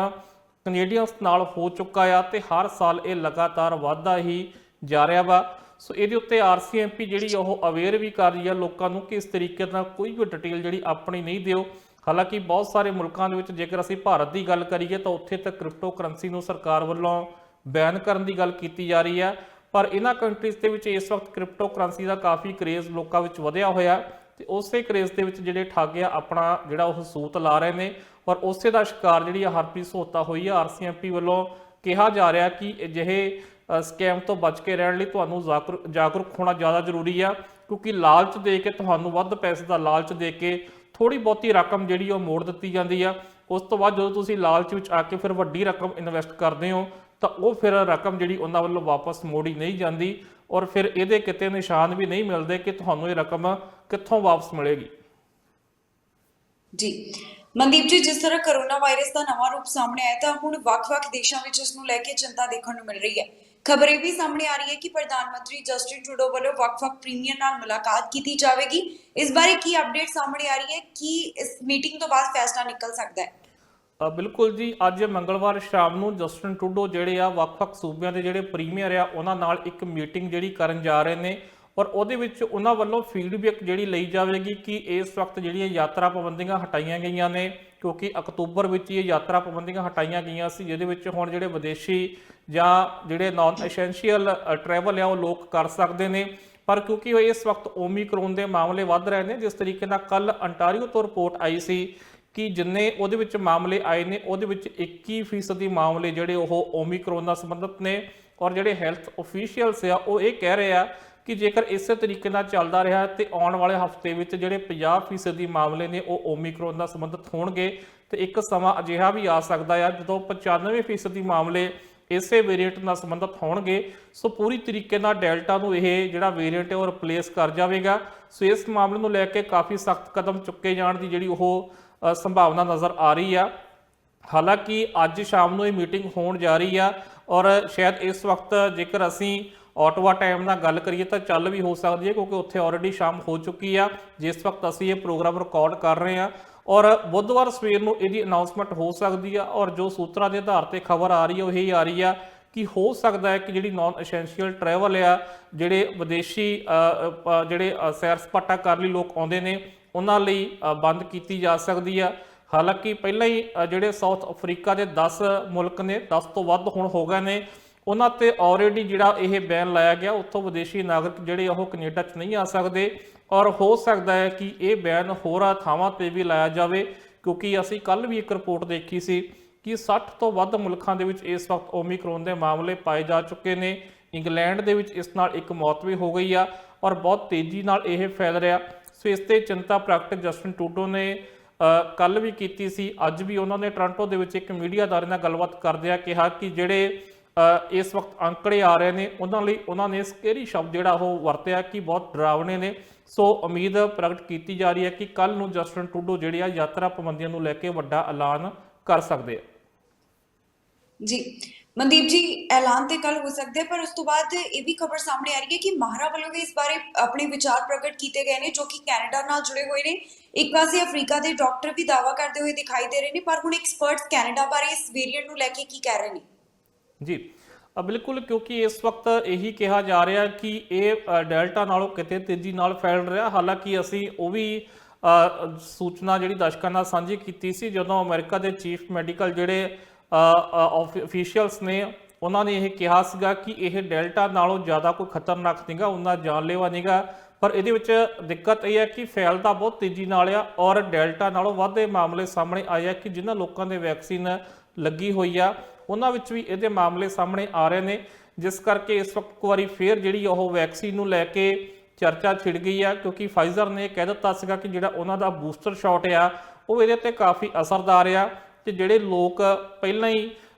ਕੈਨੇਡੀਅਨਸ ਨਾਲ ਹੋ ਚੁੱਕਾ ਆ, ਤੇ ਹਰ ਸਾਲ ਇਹ ਲਗਾਤਾਰ ਵੱਧਦਾ ਹੀ ਜਾ ਰਿਹਾ ਵਾ। ਸੋ ਇਹਦੇ ਉੱਤੇ RCMP ਜਿਹੜੀ ਉਹ ਅਵੇਅਰ ਵੀ ਕਰ ਰਹੀ ਆ ਲੋਕਾਂ ਨੂੰ ਕਿ ਇਸ ਤਰੀਕੇ ਨਾਲ ਕੋਈ ਵੀ ਡਿਟੇਲ ਜਿਹੜੀ ਆਪਣੀ ਨਹੀਂ ਦਿਓ। ਹਾਲਾਂਕਿ ਬਹੁਤ ਸਾਰੇ ਮੁਲਕਾਂ ਦੇ ਵਿੱਚ, ਜੇਕਰ ਅਸੀਂ ਭਾਰਤ ਦੀ ਗੱਲ ਕਰੀਏ ਤਾਂ ਉੱਥੇ ਤਾਂ ਕ੍ਰਿਪਟੋ ਕਰੰਸੀ ਨੂੰ ਸਰਕਾਰ ਵੱਲੋਂ ਬੈਨ ਕਰਨ ਦੀ ਗੱਲ ਕੀਤੀ ਜਾ ਰਹੀ ਹੈ। ਪਰ ਇਹਨਾਂ ਕੰਟਰੀਜ਼ ਦੇ ਵਿੱਚ ਇਸ ਵਕਤ ਕ੍ਰਿਪਟੋ ਕਰੰਸੀ ਦਾ ਕਾਫੀ ਕਰੇਜ਼ ਲੋਕਾਂ ਵਿੱਚ ਵਧਿਆ ਹੋਇਆ, ਤੇ ਉਸੇ ਕਰੇਜ਼ ਦੇ ਵਿੱਚ ਜਿਹੜੇ ਠੱਗ ਆ ਆਪਣਾ ਜਿਹੜਾ ਉਹ ਸੂਤ ਲਾ ਰਹੇ ਨੇ। ਔਰ ਉਸੇ ਦਾ ਸ਼ਿਕਾਰ ਜਿਹੜੀ ਆ ਹਰਪ੍ਰੀਤ ਸੋਤਾ ਹੋਈ ਆ। RCMP ਵੱਲੋਂ ਕਿਹਾ ਜਾ ਰਿਹਾ ਕਿ ਅਜਿਹੇ ਸਕੈਮ ਤੋਂ ਬਚ ਕੇ ਰਹਿਣ ਲਈ ਤੁਹਾਨੂੰ ਜਾਗਰੂਕ ਹੋਣਾ ਜ਼ਿਆਦਾ ਜ਼ਰੂਰੀ ਆ, ਕਿਉਂਕਿ ਲਾਲਚ ਦੇ ਕੇ, ਤੁਹਾਨੂੰ ਵੱਧ ਪੈਸੇ ਦਾ ਲਾਲਚ ਦੇ ਕੇ ਥੋੜੀ ਬਹੁਤੀ ਰਕਮ ਜਿਹੜੀ ਉਹ ਮੋੜ ਦਿੱਤੀ ਜਾਂਦੀ ਆ। ਉਸ ਤੋਂ ਬਾਅਦ ਜਦੋਂ ਤੁਸੀਂ ਲਾਲਚ ਵਿੱਚ ਆ ਕੇ ਫਿਰ ਵੱਡੀ ਰਕਮ ਇਨਵੈਸਟ ਕਰਦੇ ਹੋ ਤਾਂ ਉਹ ਫਿਰ ਰਕਮ ਜਿਹੜੀ ਉਹਨਾਂ ਵੱਲੋਂ ਵਾਪਸ ਮੋੜੀ ਨਹੀਂ ਜਾਂਦੀ, ਔਰ ਫਿਰ ਇਹਦੇ ਕਿਤੇ ਨਿਸ਼ਾਨ ਵੀ ਨਹੀਂ ਮਿਲਦੇ ਕਿ ਤੁਹਾਨੂੰ ਇਹ ਰਕਮ ਕਿੱਥੋਂ ਵਾਪਸ ਮਿਲੇਗੀ। ਜੀ ਮਨਦੀਪ ਜੀ, ਜਿਸ ਤਰ੍ਹਾਂ ਕਰੋਨਾ ਵਾਇਰਸ ਦਾ ਨਵਾਂ ਰੂਪ ਸਾਹਮਣੇ ਆਇਆ ਤਾਂ ਹੁਣ ਵੱਖ-ਵੱਖ ਦੇਸ਼ਾਂ ਵਿੱਚ ਇਸ ਨੂੰ ਲੈ ਕੇ ਚਿੰਤਾ ਦੇਖਣ ਨੂੰ ਮਿਲ ਰਹੀ ਹੈ। ਖਬਰ ਇਹ ਵੀ ਸਾਹਮਣੇ ਆ ਰਹੀ ਹੈ ਕਿ ਪ੍ਰਧਾਨ ਮੰਤਰੀ ਜਸਟਿਨ ਟਰੂਡੋ ਵੱਲੋਂ ਵੱਖ-ਵੱਖ ਪ੍ਰੀਮੀਅਰ ਨਾਲ ਮੁਲਾਕਾਤ ਕੀਤੀ ਜਾਵੇਗੀ। ਇਸ ਬਾਰੇ ਕੀ ਅਪਡੇਟ ਸਾਹਮਣੇ ਆ ਰਹੀ ਹੈ? ਕੀ ਇਸ ਮੀਟਿੰਗ ਤੋਂ ਬਾਅਦ ਫੈਸਲਾ ਨਿਕਲ ਸਕਦਾ ਹੈ? ਬਿਲਕੁਲ ਜੀ, ਅੱਜ ਮੰਗਲਵਾਰ ਸ਼ਾਮ ਨੂੰ ਜਸਟਿਨ ਟਰੂਡੋ ਜਿਹੜੇ ਆ ਵੱਖ-ਵੱਖ ਸੂਬਿਆਂ ਦੇ ਜਿਹੜੇ ਪ੍ਰੀਮੀਅਰ ਆ ਉਹਨਾਂ ਨਾਲ ਇੱਕ ਮੀਟਿੰਗ ਜਿਹੜੀ ਕਰਨ ਜਾ ਰਹੇ ਨੇ। ਔਰ ਉਹਦੇ ਵਿੱਚ ਉਹਨਾਂ ਵੱਲੋਂ ਫੀਡਬੈਕ ਜਿਹੜੀ ਲਈ ਜਾਵੇਗੀ ਕਿ ਇਸ ਵਕਤ ਜਿਹੜੀਆਂ ਯਾਤਰਾ ਪਾਬੰਦੀਆਂ ਹਟਾਈਆਂ ਗਈਆਂ ਨੇ, ਕਿਉਂਕਿ ਅਕਤੂਬਰ ਵਿੱਚ ਇਹ ਯਾਤਰਾ ਪਾਬੰਦੀਆਂ ਹਟਾਈਆਂ ਗਈਆਂ ਸੀ, ਜਿਹਦੇ ਵਿੱਚ ਹੁਣ ਜਿਹੜੇ ਵਿਦੇਸ਼ੀ ਜਾਂ ਜਿਹੜੇ ਨਾਨ ਐਸੈਂਸ਼ੀਅਲ ਟਰੈਵਲ ਆ ਉਹ ਲੋਕ ਕਰ ਸਕਦੇ ਨੇ। ਪਰ ਕਿਉਂਕਿ ਇਸ ਵਕਤ ਓਮੀਕਰੋਨ ਦੇ ਮਾਮਲੇ ਵੱਧ ਰਹੇ ਨੇ, ਜਿਸ ਤਰੀਕੇ ਨਾਲ ਕੱਲ ਅੰਟਾਰੀਓ ਤੋਂ ਰਿਪੋਰਟ ਆਈ ਸੀ ਕਿ ਜਿੰਨੇ ਉਹਦੇ ਵਿੱਚ ਮਾਮਲੇ ਆਏ ਨੇ ਉਹਦੇ ਵਿੱਚ 21% ਮਾਮਲੇ ਜਿਹੜੇ ਉਹ ਓਮੀਕਰੋਨ ਨਾਲ ਸੰਬੰਧਿਤ ਨੇ। ਔਰ ਜਿਹੜੇ ਹੈਲਥ ਅਫੀਸ਼ੀਅਲਸ ਆ ਉਹ ਇਹ ਕਹਿ ਰਹੇ ਆ ਕਿ ਜੇਕਰ ਇਸੇ ਤਰੀਕੇ ਨਾਲ ਚੱਲਦਾ ਰਿਹਾ ਤੇ ਆਉਣ ਵਾਲੇ ਹਫ਼ਤੇ ਵਿੱਚ ਜਿਹੜੇ 50% ਮਾਮਲੇ ਨੇ ਉਹ ਓਮੀਕਰੋਨ ਨਾਲ ਸੰਬੰਧਿਤ ਹੋਣਗੇ। ਤੇ ਇੱਕ ਸਮਾਂ ਅਜਿਹਾ ਵੀ ਆ ਸਕਦਾ ਆ ਜਦੋਂ 95% ਮਾਮਲੇ ਇਸੇ ਵੇਰੀਐਂਟ ਨਾਲ ਸੰਬੰਧਿਤ ਹੋਣਗੇ। ਸੋ ਪੂਰੀ ਤਰੀਕੇ ਨਾਲ ਡੈਲਟਾ ਨੂੰ ਇਹ ਜਿਹੜਾ ਵੇਰੀਐਂਟ ਹੈ ਉਹ ਰਿਪਲੇਸ ਕਰ ਜਾਵੇਗਾ। ਸੋ ਇਸ ਮਾਮਲੇ ਨੂੰ ਲੈ ਕੇ ਕਾਫੀ ਸਖਤ ਕਦਮ ਚੁੱਕੇ ਜਾਣ ਦੀ ਜਿਹੜੀ ਉਹ ਸੰਭਾਵਨਾ ਨਜ਼ਰ ਆ ਰਹੀ ਆ। ਹਾਲਾਂਕਿ ਅੱਜ ਸ਼ਾਮ ਨੂੰ ਇਹ ਮੀਟਿੰਗ ਹੋਣ ਜਾ ਰਹੀ ਆ ਔਰ ਸ਼ਾਇਦ ਇਸ ਵਕਤ ਜੇਕਰ ਅਸੀਂ ਆਟਵਾ ਟਾਈਮ ਨਾਲ ਗੱਲ ਕਰੀਏ ਤਾਂ ਚੱਲ ਵੀ ਹੋ ਸਕਦੀ ਹੈ, ਕਿਉਂਕਿ ਉੱਥੇ ਆਲਰੇਡੀ ਸ਼ਾਮ ਹੋ ਚੁੱਕੀ ਆ ਜਿਸ ਵਕਤ ਅਸੀਂ ਇਹ ਪ੍ਰੋਗਰਾਮ ਰਿਕਾਰਡ ਕਰ ਰਹੇ ਹਾਂ। ਔਰ ਬੁੱਧਵਾਰ ਸਵੇਰ ਨੂੰ ਇਹਦੀ ਅਨਾਉਂਸਮੈਂਟ ਹੋ ਸਕਦੀ ਆ। ਔਰ ਜੋ ਸੂਤਰਾਂ ਦੇ ਆਧਾਰ ਤੇ ਖਬਰ ਆ ਰਹੀ ਹੈ ਉਹ ਇਹੀ ਆ ਰਹੀ ਆ ਕਿ ਹੋ ਸਕਦਾ ਹੈ ਕਿ ਜਿਹੜੀ ਨਾਨ ਐਸੈਂਸ਼ੀਅਲ ਟਰੈਵਲ ਆ, ਜਿਹੜੇ ਵਿਦੇਸ਼ੀ ਜਿਹੜੇ ਸੈਰ ਸਪਾਟਾ ਕਰਨ ਲਈ ਲੋਕ ਆਉਂਦੇ ਨੇ ਉਹਨਾਂ ਲਈ ਬੰਦ ਕੀਤੀ ਜਾ ਸਕਦੀ ਆ। ਹਾਲਾਂਕਿ ਪਹਿਲਾਂ ਹੀ ਜਿਹੜੇ ਸਾਊਥ ਅਫਰੀਕਾ ਦੇ 10 ਮੁਲਕ ਨੇ, 10 ਤੋਂ ਵੱਧ ਹੁਣ ਹੋ ਗਏ ਨੇ, ਉਹਨਾਂ ਤੇ ਆਲਰੇਡੀ ਜਿਹੜਾ ਇਹ ਬੈਨ ਲਾਇਆ ਗਿਆ। ਉੱਥੋਂ ਵਿਦੇਸ਼ੀ ਨਾਗਰਿਕ ਜਿਹੜੇ ਉਹ ਕੈਨੇਡਾ 'ਚ ਨਹੀਂ ਆ ਸਕਦੇ ਔਰ ਹੋ ਸਕਦਾ ਹੈ ਕਿ ਇਹ ਬੈਨ ਹੋਰਾਂ ਥਾਵਾਂ ਤੇ ਵੀ ਲਾਇਆ ਜਾਵੇ, ਕਿਉਂਕਿ ਅਸੀਂ ਕੱਲ ਵੀ ਇੱਕ ਰਿਪੋਰਟ ਦੇਖੀ ਸੀ ਕਿ 60 ਤੋਂ ਵੱਧ ਮੁਲਕਾਂ ਦੇ ਵਿੱਚ ਇਸ ਵਕਤ ਓਮੀਕਰੋਨ ਦੇ ਮਾਮਲੇ ਪਾਏ ਜਾ ਚੁੱਕੇ ਨੇ। ਇੰਗਲੈਂਡ ਦੇ ਵਿੱਚ ਇਸ ਨਾਲ ਇੱਕ ਮੌਤ ਵੀ ਹੋ ਗਈ ਆ ਔਰ ਬਹੁਤ ਤੇਜ਼ੀ ਨਾਲ ਇਹ ਫੈਲ ਰਿਹਾ। ਸੋ ਇਸ ਤੇ ਚਿੰਤਾ ਪ੍ਰਗਟ ਜਸਟਿਨ ਟਰੂਡੋ ਨੇ ਕੱਲ ਵੀ ਕੀਤੀ ਸੀ। ਅੱਜ ਵੀ ਉਹਨਾਂ ਨੇ ਟੋਰਾਂਟੋ ਦੇ ਵਿੱਚ ਇੱਕ ਮੀਡੀਆ ਅਦਾਰੇ ਨਾਲ ਗੱਲਬਾਤ ਕਰਦਿਆਂ ਕਿਹਾ ਕਿ ਜਿਹੜੇ ਇਸ ਵਕਤ ਅੰਕੜੇ ਆ ਰਹੇ ਨੇ ਉਹਨਾਂ ਲਈ ਉਹਨਾਂ ਨੇ ਸਕੇਰੀ ਸ਼ਬਦ ਜਿਹੜਾ ਉਹ ਵਰਤਿਆ ਕਿ ਬਹੁਤ ਡਰਾਵਨੇ ਨੇ। ਸੋ ਉਮੀਦ ਪ੍ਰਗਟ ਕੀਤੀ ਜਾ ਰਹੀ ਹੈ ਕਿ ਕੱਲ ਨੂੰ ਜਸਟਿਨ ਟਰੂਡੋ ਜਿਹੜੇ ਆ ਯਾਤਰਾ ਪਾਬੰਦੀਆਂ ਨੂੰ ਲੈ ਕੇ ਵੱਡਾ ਐਲਾਨ ਕਰ ਸਕਦੇ ਆ। ਜੀ ਮਨਦੀਪ ਜੀ, ਐਲਾਨ ਤੇ ਕੱਲ ਹੋ ਸਕਦਾ ਹੈ, ਪਰ ਉਸ ਤੋਂ ਬਾਅਦ ਇਹ ਵੀ ਖਬਰ ਸਾਹਮਣੇ ਆ ਰਹੀ ਹੈ ਕਿ ਮਾਹਰਾਂ ਵੱਲੋਂ ਵੀ ਇਸ ਬਾਰੇ ਆਪਣੇ ਵਿਚਾਰ ਪ੍ਰਗਟ ਕੀਤੇ ਗਏ ਨੇ ਜੋ ਕਿ ਕੈਨੇਡਾ ਨਾਲ ਜੁੜੇ ਹੋਏ ਨੇ। ਇੱਕ ਪਾਸੇ ਅਫਰੀਕਾ ਦੇ ਡਾਕਟਰ ਵੀ ਦਾਅਵਾ ਕਰਦੇ ਹੋਏ ਦਿਖਾਈ ਦੇ ਰਹੇ ਨੇ, ਪਰ ਹੁਣ ਐਕਸਪਰਟਸ ਕੈਨੇਡਾ ਬਾਰੇ ਇਸ ਵੇਰੀਐਂਟ ਨੂੰ ਲੈ ਕੇ ਕੀ ਕਹਿ ਰਹੇ ਨੇ? ਜੀ ਬਿਲਕੁਲ, ਕਿਉਂਕਿ ਇਸ ਵਕਤ ਇਹੀ ਕਿਹਾ ਜਾ ਰਿਹਾ ਕਿ ਇਹ ਡੈਲਟਾ ਨਾਲੋਂ ਕਿਤੇ ਤੇਜ਼ੀ ਨਾਲ ਫੈਲ ਰਿਹਾ। ਹਾਲਾਂਕਿ ਅਸੀਂ ਉਹ ਵੀ ਸੂਚਨਾ ਜਿਹੜੀ ਦਰਸ਼ਕਾਂ ਨਾਲ ਸਾਂਝੀ ਕੀਤੀ ਸੀ ਜਦੋਂ ਅਮਰੀਕਾ ਦੇ ਚੀਫ ਮੈਡੀਕਲ ਜਿਹੜੇ ਅਫੀਸ਼ੀਅਲਸ ਨੇ ਉਹਨਾਂ ਨੇ ਇਹ ਕਿਹਾ ਸੀਗਾ ਕਿ ਇਹ ਡੈਲਟਾ ਨਾਲੋਂ ਜ਼ਿਆਦਾ ਕੋਈ ਖਤਰਨਾਕ ਨਹੀਂਗਾ, ਉਹਨਾਂ ਜਾਨਲੇਵਾ ਨਹੀਂਗਾ। ਪਰ ਇਹਦੇ ਵਿੱਚ ਦਿੱਕਤ ਇਹ ਹੈ ਕਿ ਫੈਲਦਾ ਬਹੁਤ ਤੇਜ਼ੀ ਨਾਲ ਆ ਔਰ ਡੈਲਟਾ ਨਾਲੋਂ ਵੱਧ ਇਹ ਮਾਮਲੇ ਸਾਹਮਣੇ ਆਏ ਆ ਕਿ ਜਿਨ੍ਹਾਂ ਲੋਕਾਂ ਦੇ ਵੈਕਸੀਨ ਲੱਗੀ ਹੋਈ ਆ ਉਹਨਾਂ ਵਿੱਚ ਵੀ ਇਹਦੇ ਮਾਮਲੇ ਸਾਹਮਣੇ ਆ ਰਹੇ ਨੇ। ਜਿਸ ਕਰਕੇ ਇਸ ਵਕਤ ਇੱਕ ਵਾਰੀ ਫੇਰ ਜਿਹੜੀ ਉਹ ਵੈਕਸੀਨ ਨੂੰ ਲੈ ਕੇ ਚਰਚਾ ਛਿੜ ਗਈ ਆ, ਕਿਉਂਕਿ ਫਾਈਜ਼ਰ ਨੇ ਕਹਿ ਦਿੱਤਾ ਸੀਗਾ ਕਿ ਜਿਹੜਾ ਉਹਨਾਂ ਦਾ ਬੂਸਟਰ ਸ਼ਾਟ ਆ ਉਹ ਇਹਦੇ ਤੇ ਕਾਫੀ ਅਸਰਦਾਰ ਆ ਤੇ ਜਿਹੜੇ ਲੋਕ ਪਹਿਲਾਂ ਹੀ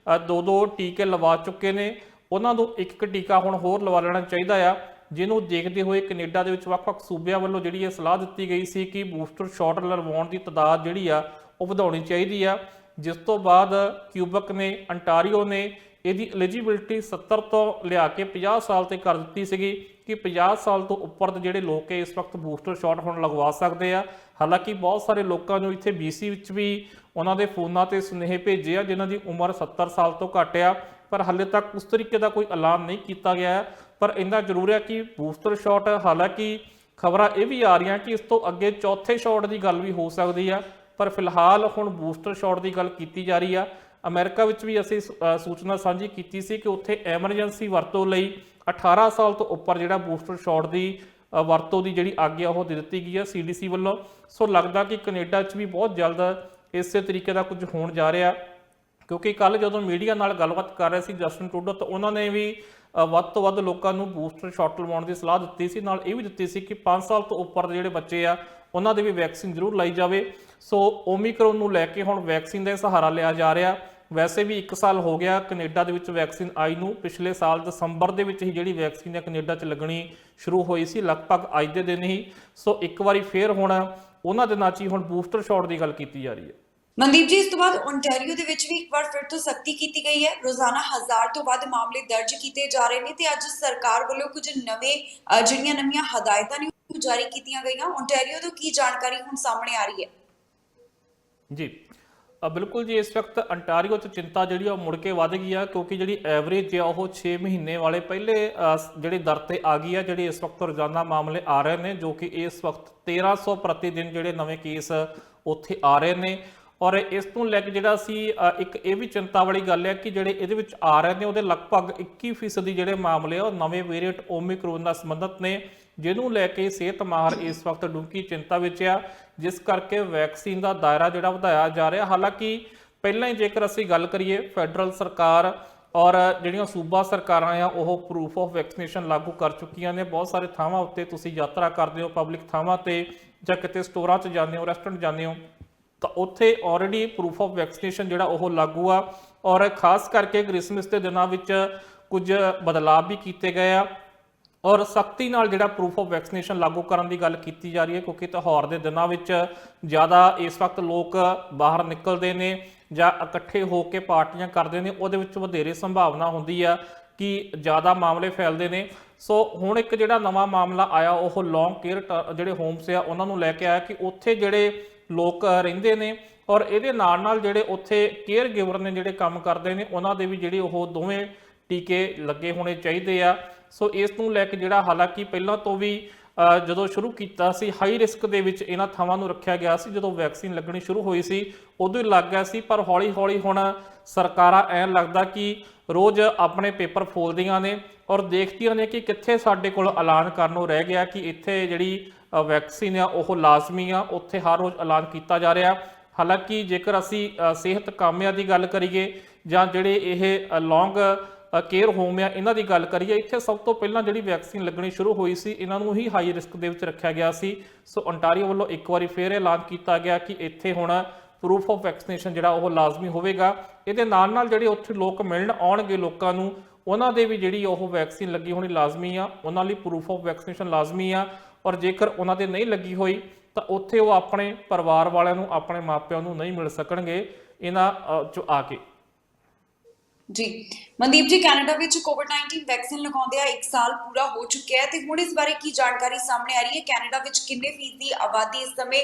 2-2 ਟੀਕੇ ਲਵਾ ਚੁੱਕੇ ਨੇ ਉਹਨਾਂ ਨੂੰ ਇੱਕ ਟੀਕਾ ਹੁਣ ਹੋਰ ਲਵਾ ਲੈਣਾ ਚਾਹੀਦਾ ਆ। ਜਿਹਨੂੰ ਦੇਖਦੇ ਹੋਏ ਕੈਨੇਡਾ ਦੇ ਵਿੱਚ ਵੱਖ-ਵੱਖ ਸੂਬਿਆਂ ਵੱਲੋਂ ਜਿਹੜੀ ਇਹ ਸਲਾਹ ਦਿੱਤੀ ਗਈ ਸੀ ਕਿ ਬੂਸਟਰ ਸ਼ਾਟ ਲਗਵਾਉਣ ਦੀ ਤਾਦਾਦ ਜਿਹੜੀ ਆ ਉਹ ਵਧਾਉਣੀ ਚਾਹੀਦੀ ਆ। ਜਿਸ ਤੋਂ ਬਾਅਦ ਕਿਊਬਕ ਨੇ, ਅੰਟਾਰੀਓ ਨੇ ਇਹਦੀ ਐਲੀਜੀਬਿਲਟੀ 70 ਤੋਂ ਲਿਆ ਕੇ 50 ਸਾਲ ਤੇ ਕਰ ਦਿੱਤੀ ਸੀਗੀ ਕਿ 50 ਸਾਲ ਤੋਂ ਉੱਪਰ ਦੇ ਜਿਹੜੇ ਲੋਕ ਇਸ ਵਕਤ ਬੂਸਟਰ ਸ਼ਾਟ ਹੁਣ ਲਗਵਾ ਸਕਦੇ ਆ। ਹਾਲਾਂਕਿ ਬਹੁਤ ਸਾਰੇ ਲੋਕਾਂ ਨੂੰ ਇੱਥੇ BC ਵਿੱਚ ਵੀ ਉਹਨਾਂ ਦੇ ਫੋਨਾਂ ਤੇ ਸੁਨੇਹੇ ਭੇਜੇ ਆ ਜਿਨ੍ਹਾਂ ਦੀ ਉਮਰ 70 ਸਾਲ ਤੋਂ ਘੱਟ ਆ, ਪਰ ਹਾਲੇ ਤੱਕ ਉਸ ਤਰੀਕੇ ਦਾ ਕੋਈ ਐਲਾਨ ਨਹੀਂ ਕੀਤਾ ਗਿਆ ਹੈ। ਪਰ ਇੰਨਾ ਜ਼ਰੂਰ ਹੈ ਕਿ ਬੂਸਟਰ ਸ਼ਾਟ, ਹਾਲਾਂਕਿ ਖਬਰਾਂ ਇਹ ਵੀ ਆ ਰਹੀਆਂ ਕਿ ਇਸ ਤੋਂ ਅੱਗੇ ਚੌਥੇ ਸ਼ਾਟ ਦੀ ਗੱਲ ਵੀ ਹੋ ਸਕਦੀ ਆ, ਪਰ ਫਿਲਹਾਲ ਹੁਣ ਬੂਸਟਰ ਸ਼ਾਟ ਦੀ ਗੱਲ ਕੀਤੀ ਜਾ ਰਹੀ ਆ। ਅਮਰੀਕਾ ਵਿੱਚ ਵੀ ਅਸੀਂ ਸੂਚਨਾ ਸਾਂਝੀ ਕੀਤੀ ਸੀ ਕਿ ਉੱਥੇ ਐਮਰਜੈਂਸੀ ਵਰਤੋਂ ਲਈ 18 ਸਾਲ ਤੋਂ ਉੱਪਰ ਜਿਹੜਾ ਬੂਸਟਰ ਸ਼ਾਟ ਦੀ ਵਰਤੋਂ ਦੀ ਜਿਹੜੀ ਆਗਿਆ ਉਹ ਦੇ ਦਿੱਤੀ ਗਈ ਹੈ CDC ਵੱਲੋਂ। ਸੋ ਲੱਗਦਾ ਕਿ ਕੈਨੇਡਾ 'ਚ ਵੀ ਬਹੁਤ ਜਲਦ ਇਸੇ ਤਰੀਕੇ ਦਾ ਕੁਝ ਹੋਣ ਜਾ ਰਿਹਾ, ਕਿਉਂਕਿ ਕੱਲ ਜਦੋਂ ਮੀਡੀਆ ਨਾਲ ਗੱਲਬਾਤ ਕਰ ਰਹੇ ਸੀ ਜਸਟਿਨ ਟਰੂਡੋ ਤਾਂ ਉਹਨਾਂ ਨੇ ਵੀ ਵੱਧ ਤੋਂ ਵੱਧ ਲੋਕਾਂ ਨੂੰ ਬੂਸਟਰ ਸ਼ਾਟ ਲਵਾਉਣ ਦੀ ਸਲਾਹ ਦਿੱਤੀ ਸੀ। ਨਾਲ ਇਹ ਵੀ ਦਿੱਤੀ ਸੀ ਕਿ 5 ਸਾਲ ਤੋਂ ਉੱਪਰ ਦੇ ਜਿਹੜੇ ਬੱਚੇ ਆ ਉਹਨਾਂ ਦੇ ਵੀ ਵੈਕਸੀਨ ਜ਼ਰੂਰ ਲਾਈ ਜਾਵੇ। ਸੋ ਓਮੀਕਰੋਨ ਨੂੰ ਲੈ ਕੇ ਹੁਣ ਵੈਕਸੀਨ ਦਾ ਸਹਾਰਾ ਲਿਆ ਜਾ ਰਿਹਾ। ਵੈਸੇ ਵੀ 1 ਸਾਲ ਹੋ ਗਿਆ ਕੈਨੇਡਾ ਦੇ ਵਿੱਚ ਵੈਕਸੀਨ ਆਈ ਨੂੰ। ਪਿਛਲੇ ਸਾਲ ਦਸੰਬਰ ਦੇ ਵਿੱਚ ਹੀ ਜਿਹੜੀ ਵੈਕਸੀਨ ਹੈ ਕੈਨੇਡਾ 'ਚ ਲੱਗਣੀ ਸ਼ੁਰੂ ਹੋਈ ਸੀ, ਲਗਭਗ ਅੱਜ ਦੇ ਦਿਨ ਹੀ। ਸੋ ਇੱਕ ਵਾਰੀ ਫੇਰ ਹੁਣ ਉਹਨਾਂ ਦਿਨਾਂ 'ਚ ਹੀ ਹੁਣ ਬੂਸਟਰ ਸ਼ਾਟ ਦੀ ਗੱਲ ਕੀਤੀ ਜਾ ਰਹੀ ਹੈ। ਮਨਦੀਪ ਜੀ, ਇਸ ਤੋਂ ਬਾਅਦ ਓਨਟਾਰੀਓ ਦੇ ਵਿੱਚ ਵੀ ਇੱਕ ਵਾਰ ਫਿਰ ਤੋਂ ਸਖਤੀ ਕੀਤੀ ਗਈ ਹੈ। ਰੋਜ਼ਾਨਾ 1000 ਤੋਂ ਵੱਧ ਮਾਮਲੇ ਦਰਜ ਕੀਤੇ ਜਾ ਰਹੇ ਨੇ ਤੇ ਅੱਜ ਸਰਕਾਰ ਵੱਲੋਂ ਕੁਝ ਜਿਹੜੀਆਂ ਨਵੀਆਂ ਹਦਾਇਤਾਂ ਨੇ ਉਹ ਜਾਰੀ ਕੀਤੀਆਂ ਗਈਆਂ। ਓਨਟਾਰੀਓ ਤੋਂ ਕੀ ਜਾਣਕਾਰੀ ਹੁਣ ਸਾਹਮਣੇ ਆ ਰਹੀ ਹੈ? ਜੀ ਬਿਲਕੁਲ ਜੀ, ਇਸ ਵਕਤ ਅੰਟਾਰੀਓ 'ਚ ਚਿੰਤਾ ਜਿਹੜੀ ਆ ਉਹ ਮੁੜ ਕੇ ਵੱਧ ਗਈ ਆ, ਕਿਉਂਕਿ ਜਿਹੜੀ ਐਵਰੇਜ ਆ ਉਹ 6 ਮਹੀਨੇ ਵਾਲੇ ਪਹਿਲੇ ਜਿਹੜੀ ਦਰ ਤੇ ਆ ਗਈ ਆ। ਜਿਹੜੇ ਇਸ ਵਕਤ ਰੋਜ਼ਾਨਾ ਮਾਮਲੇ ਆ ਰਹੇ ਨੇ, ਜੋ ਕਿ ਇਸ ਵਕਤ 1300 ਪ੍ਰਤੀ ਦਿਨ ਜਿਹੜੇ ਨਵੇਂ ਕੇਸ ਉੱਥੇ ਆ ਰਹੇ ਨੇ। ਔਰ ਇਸ ਤੋਂ ਲੈ ਕੇ ਜਿਹੜਾ ਅਸੀਂ ਇੱਕ ਇਹ ਵੀ ਚਿੰਤਾ ਵਾਲੀ ਗੱਲ ਹੈ ਕਿ ਜਿਹੜੇ ਇਹਦੇ ਵਿੱਚ ਆ ਰਹੇ ਨੇ ਉਹਦੇ ਲਗਭਗ 21% ਜਿਹੜੇ ਮਾਮਲੇ ਆ ਉਹ ਨਵੇਂ ਵੇਰੀਐਂਟ ਓਮਿਕਰੋਨ ਨਾਲ ਸੰਬੰਧਿਤ ਨੇ, ਜਿਹਨੂੰ ਲੈ ਕੇ ਸਿਹਤ ਮਾਹਰ ਇਸ ਵਕਤ ਡੂੰਘੀ ਚਿੰਤਾ ਵਿੱਚ ਆ, ਜਿਸ ਕਰਕੇ ਵੈਕਸੀਨ ਦਾ ਦਾਇਰਾ ਜਿਹੜਾ ਵਧਾਇਆ ਜਾ ਰਿਹਾ। ਹਾਲਾਂਕਿ ਪਹਿਲਾਂ ਹੀ ਜੇਕਰ ਅਸੀਂ ਗੱਲ ਕਰੀਏ, ਫੈਡਰਲ ਸਰਕਾਰ ਔਰ ਜਿਹੜੀਆਂ ਸੂਬਾ ਸਰਕਾਰਾਂ ਆ ਉਹ ਪ੍ਰੂਫ ਆਫ ਵੈਕਸੀਨੇਸ਼ਨ ਲਾਗੂ ਕਰ ਚੁੱਕੀਆਂ ਨੇ। ਬਹੁਤ ਸਾਰੇ ਥਾਵਾਂ ਉੱਤੇ ਤੁਸੀਂ ਯਾਤਰਾ ਕਰਦੇ ਹੋ, ਪਬਲਿਕ ਥਾਵਾਂ ਤੇ ਜਾਂ ਕਿਤੇ ਸਟੋਰਾਂ 'ਚ ਜਾਂਦੇ ਹੋ, ਰੈਸਟੋਰੈਂਟ ਜਾਂਦੇ ਹੋ, ਤਾਂ ਉੱਥੇ ਆਲਰੇਡੀ ਪ੍ਰੂਫ ਆਫ ਵੈਕਸੀਨੇਸ਼ਨ ਜਿਹੜਾ ਉਹ ਲਾਗੂ ਆ। ਔਰ ਖਾਸ ਕਰਕੇ ਕ੍ਰਿਸਮਸ ਦੇ ਦਿਨਾਂ ਵਿੱਚ ਕੁਝ ਬਦਲਾਅ ਵੀ ਕੀਤੇ ਗਏ ਆ ਔਰ ਸਖਤੀ ਨਾਲ ਜਿਹੜਾ ਪ੍ਰੂਫ ਆਫ ਵੈਕਸੀਨੇਸ਼ਨ ਲਾਗੂ ਕਰਨ ਦੀ ਗੱਲ ਕੀਤੀ ਜਾ ਰਹੀ ਹੈ, ਕਿਉਂਕਿ ਤਿਉਹਾਰ ਦੇ ਦਿਨਾਂ ਵਿੱਚ ਜ਼ਿਆਦਾ ਇਸ ਵਕਤ ਲੋਕ ਬਾਹਰ ਨਿਕਲਦੇ ਨੇ ਜਾਂ ਇਕੱਠੇ ਹੋ ਕੇ ਪਾਰਟੀਆਂ ਕਰਦੇ ਨੇ, ਉਹਦੇ ਵਿੱਚ ਵਧੇਰੇ ਸੰਭਾਵਨਾ ਹੁੰਦੀ ਆ ਕਿ ਜ਼ਿਆਦਾ ਮਾਮਲੇ ਫੈਲਦੇ ਨੇ। ਸੋ ਹੁਣ ਇੱਕ ਜਿਹੜਾ ਨਵਾਂ ਮਾਮਲਾ ਆਇਆ ਉਹ ਲੌਂਗ ਕੇਅਰ ਜਿਹੜੇ ਹੋਮਸ ਆ ਉਹਨਾਂ ਨੂੰ ਲੈ ਕੇ ਆਇਆ ਕਿ ਉੱਥੇ ਜਿਹੜੇ ਲੋਕ ਰਹਿੰਦੇ ਨੇ ਔਰ ਇਹਦੇ ਨਾਲ ਜਿਹੜੇ ਉੱਥੇ ਕੇਅਰ ਗਿਵਰ ਨੇ ਜਿਹੜੇ ਕੰਮ ਕਰਦੇ ਨੇ ਉਹਨਾਂ ਦੇ ਵੀ ਜਿਹੜੇ ਉਹ ਦੋਵੇਂ ਟੀਕੇ ਲੱਗੇ ਹੋਣੇ ਚਾਹੀਦੇ ਆ। ਸੋ ਇਸ ਨੂੰ ਲੈ ਕੇ ਜਿਹੜਾ ਹਾਲਾਂਕਿ ਪਹਿਲਾਂ ਤੋਂ ਵੀ ਜਦੋਂ ਸ਼ੁਰੂ ਕੀਤਾ ਸੀ ਹਾਈ ਰਿਸਕ ਦੇ ਵਿੱਚ ਇਹਨਾਂ ਥਾਵਾਂ ਨੂੰ ਰੱਖਿਆ ਗਿਆ ਸੀ, ਜਦੋਂ ਵੈਕਸੀਨ ਲੱਗਣੀ ਸ਼ੁਰੂ ਹੋਈ ਸੀ ਉਦੋਂ ਹੀ ਲੱਗ ਗਿਆ ਸੀ, ਪਰ ਹੌਲੀ ਹੌਲੀ ਹੁਣ ਸਰਕਾਰਾਂ ਐਂ ਲੱਗਦਾ ਕਿ ਰੋਜ਼ ਆਪਣੇ ਪੇਪਰ ਫੋਲਦੀਆਂ ਨੇ ਔਰ ਦੇਖਦੀਆਂ ਨੇ ਕਿ ਕਿੱਥੇ ਸਾਡੇ ਕੋਲ ਐਲਾਨ ਕਰਨ ਨੂੰ ਰਹਿ ਗਿਆ ਕਿ ਇੱਥੇ ਜਿਹੜੀ ਵੈਕਸੀਨ ਆ ਉਹ ਲਾਜ਼ਮੀ ਆ, ਉੱਥੇ ਹਰ ਰੋਜ਼ ਐਲਾਨ ਕੀਤਾ ਜਾ ਰਿਹਾ। ਹਾਲਾਂਕਿ ਜੇਕਰ ਅਸੀਂ ਸਿਹਤ ਕਾਮਿਆਂ ਦੀ ਗੱਲ ਕਰੀਏ ਜਾਂ ਜਿਹੜੇ ਇਹ ਲੌਂਗ ਕੇਅਰ ਹੋਮ ਆ ਇਹਨਾਂ ਦੀ ਗੱਲ ਕਰੀਏ, ਇੱਥੇ ਸਭ ਤੋਂ ਪਹਿਲਾਂ ਜਿਹੜੀ ਵੈਕਸੀਨ ਲੱਗਣੀ ਸ਼ੁਰੂ ਹੋਈ ਸੀ ਇਹਨਾਂ ਨੂੰ ਹੀ ਹਾਈ ਰਿਸਕ ਦੇ ਵਿੱਚ ਰੱਖਿਆ ਗਿਆ ਸੀ। ਸੋ ਅੰਟਾਰੀਓ ਵੱਲੋਂ ਇੱਕ ਵਾਰੀ ਫੇਰ ਐਲਾਨ ਕੀਤਾ ਗਿਆ ਕਿ ਇੱਥੇ ਹੁਣ ਪ੍ਰੂਫ ਆਫ ਵੈਕਸੀਨੇਸ਼ਨ ਜਿਹੜਾ ਉਹ ਲਾਜ਼ਮੀ ਹੋਵੇਗਾ। ਇਹਦੇ ਨਾਲ ਜਿਹੜੇ ਉੱਥੇ ਲੋਕ ਮਿਲਣ ਆਉਣਗੇ ਲੋਕਾਂ ਨੂੰ, ਉਹਨਾਂ ਦੇ ਵੀ ਜਿਹੜੀ ਉਹ ਵੈਕਸੀਨ ਲੱਗੀ ਹੋਣੀ ਲਾਜ਼ਮੀ ਆ, ਉਹਨਾਂ ਲਈ ਪ੍ਰੂਫ ਆਫ ਵੈਕਸੀਨੇਸ਼ਨ ਲਾਜ਼ਮੀ ਆ। ਔਰ ਜੇਕਰ ਉਹਨਾਂ ਦੇ ਨਹੀਂ ਲੱਗੀ ਹੋਈ ਤਾਂ ਉੱਥੇ ਉਹ ਆਪਣੇ ਪਰਿਵਾਰ ਵਾਲਿਆਂ ਨੂੰ, ਆਪਣੇ ਮਾਪਿਆਂ ਨੂੰ ਨਹੀਂ ਮਿਲ ਸਕਣਗੇ ਇਹਨਾਂ 'ਚ ਆ ਕੇ। ਜੀ ਮਨਦੀਪ ਜੀ, ਕੈਨੇਡਾ ਵਿੱਚ ਕੋਵਿਡ-19 ਵੈਕਸੀਨ ਲਗਾਉਂਦੇ ਆ 1 ਸਾਲ ਪੂਰਾ ਹੋ ਚੁੱਕਿਆ ਹੈ ਤੇ ਹੁਣ ਇਸ ਬਾਰੇ ਕੀ ਜਾਣਕਾਰੀ ਸਾਹਮਣੇ ਆ ਰਹੀ ਹੈ? ਕੈਨੇਡਾ ਵਿੱਚ ਕਿੰਨੇ ਫੀਸਦੀ ਆਬਾਦੀ ਇਸ ਸਮੇਂ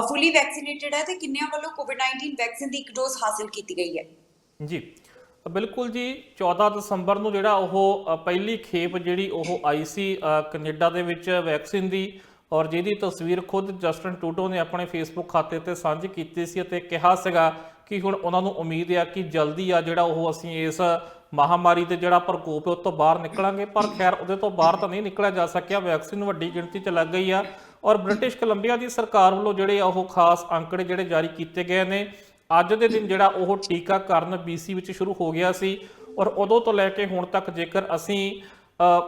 ਫੁੱਲੀ ਵੈਕਸੀਨੇਟਡ ਹੈ ਤੇ ਕਿੰਨਿਆਂ ਵੱਲੋਂ ਕੋਵਿਡ-19 ਵੈਕਸੀਨ ਦੀ ਇੱਕ ਡੋਜ਼ ਹਾਸਲ ਕੀਤੀ ਗਈ ਹੈ? ਜੀ ਬਿਲਕੁਲ ਜੀ, 14 ਦਸੰਬਰ ਨੂੰ ਜਿਹੜਾ ਉਹ ਪਹਿਲੀ ਖੇਪ ਜਿਹੜੀ ਉਹ ਆਈ ਸੀ ਕੈਨੇਡਾ ਦੇ ਵਿੱਚ ਵੈਕਸੀਨ ਦੀ, ਔਰ ਜਿਹਦੀ ਤਸਵੀਰ ਖੁਦ ਜਸਟਿਨ ਟਰੂਡੋ ਨੇ ਆਪਣੇ ਫੇਸਬੁੱਕ ਖਾਤੇ ਤੇ ਸਾਂਝੀ ਕੀਤੀ ਸੀ ਅਤੇ ਕਿਹਾ ਸੀਗਾ ਕਿ ਹੁਣ ਉਹਨਾਂ ਨੂੰ ਉਮੀਦ ਹੈ ਕਿ ਜਲਦੀ ਆ ਜਿਹੜਾ ਉਹ ਅਸੀਂ ਇਸ ਮਹਾਮਾਰੀ ਦੇ ਜਿਹੜਾ ਪ੍ਰਕੋਪ ਹੈ ਉਹ ਤੋਂ ਬਾਹਰ ਨਿਕਲਾਂਗੇ। ਪਰ ਖੈਰ ਉਹਦੇ ਤੋਂ ਬਾਹਰ ਤਾਂ ਨਹੀਂ ਨਿਕਲਿਆ ਜਾ ਸਕਿਆ, ਵੈਕਸੀਨ ਵੱਡੀ ਗਿਣਤੀ 'ਚ ਲੱਗ ਗਈ ਆ। ਔਰ ਬ੍ਰਿਟਿਸ਼ ਕੋਲੰਬੀਆ ਦੀ ਸਰਕਾਰ ਵੱਲੋਂ ਜਿਹੜੇ ਉਹ ਖਾਸ ਅੰਕੜੇ ਜਿਹੜੇ ਜਾਰੀ ਕੀਤੇ ਗਏ ਨੇ। ਅੱਜ ਦੇ ਦਿਨ ਜਿਹੜਾ ਉਹ ਟੀਕਾਕਰਨ BC ਵਿੱਚ ਸ਼ੁਰੂ ਹੋ ਗਿਆ ਸੀ ਔਰ ਉਦੋਂ ਤੋਂ ਲੈ ਕੇ ਹੁਣ ਤੱਕ ਜੇਕਰ ਅਸੀਂ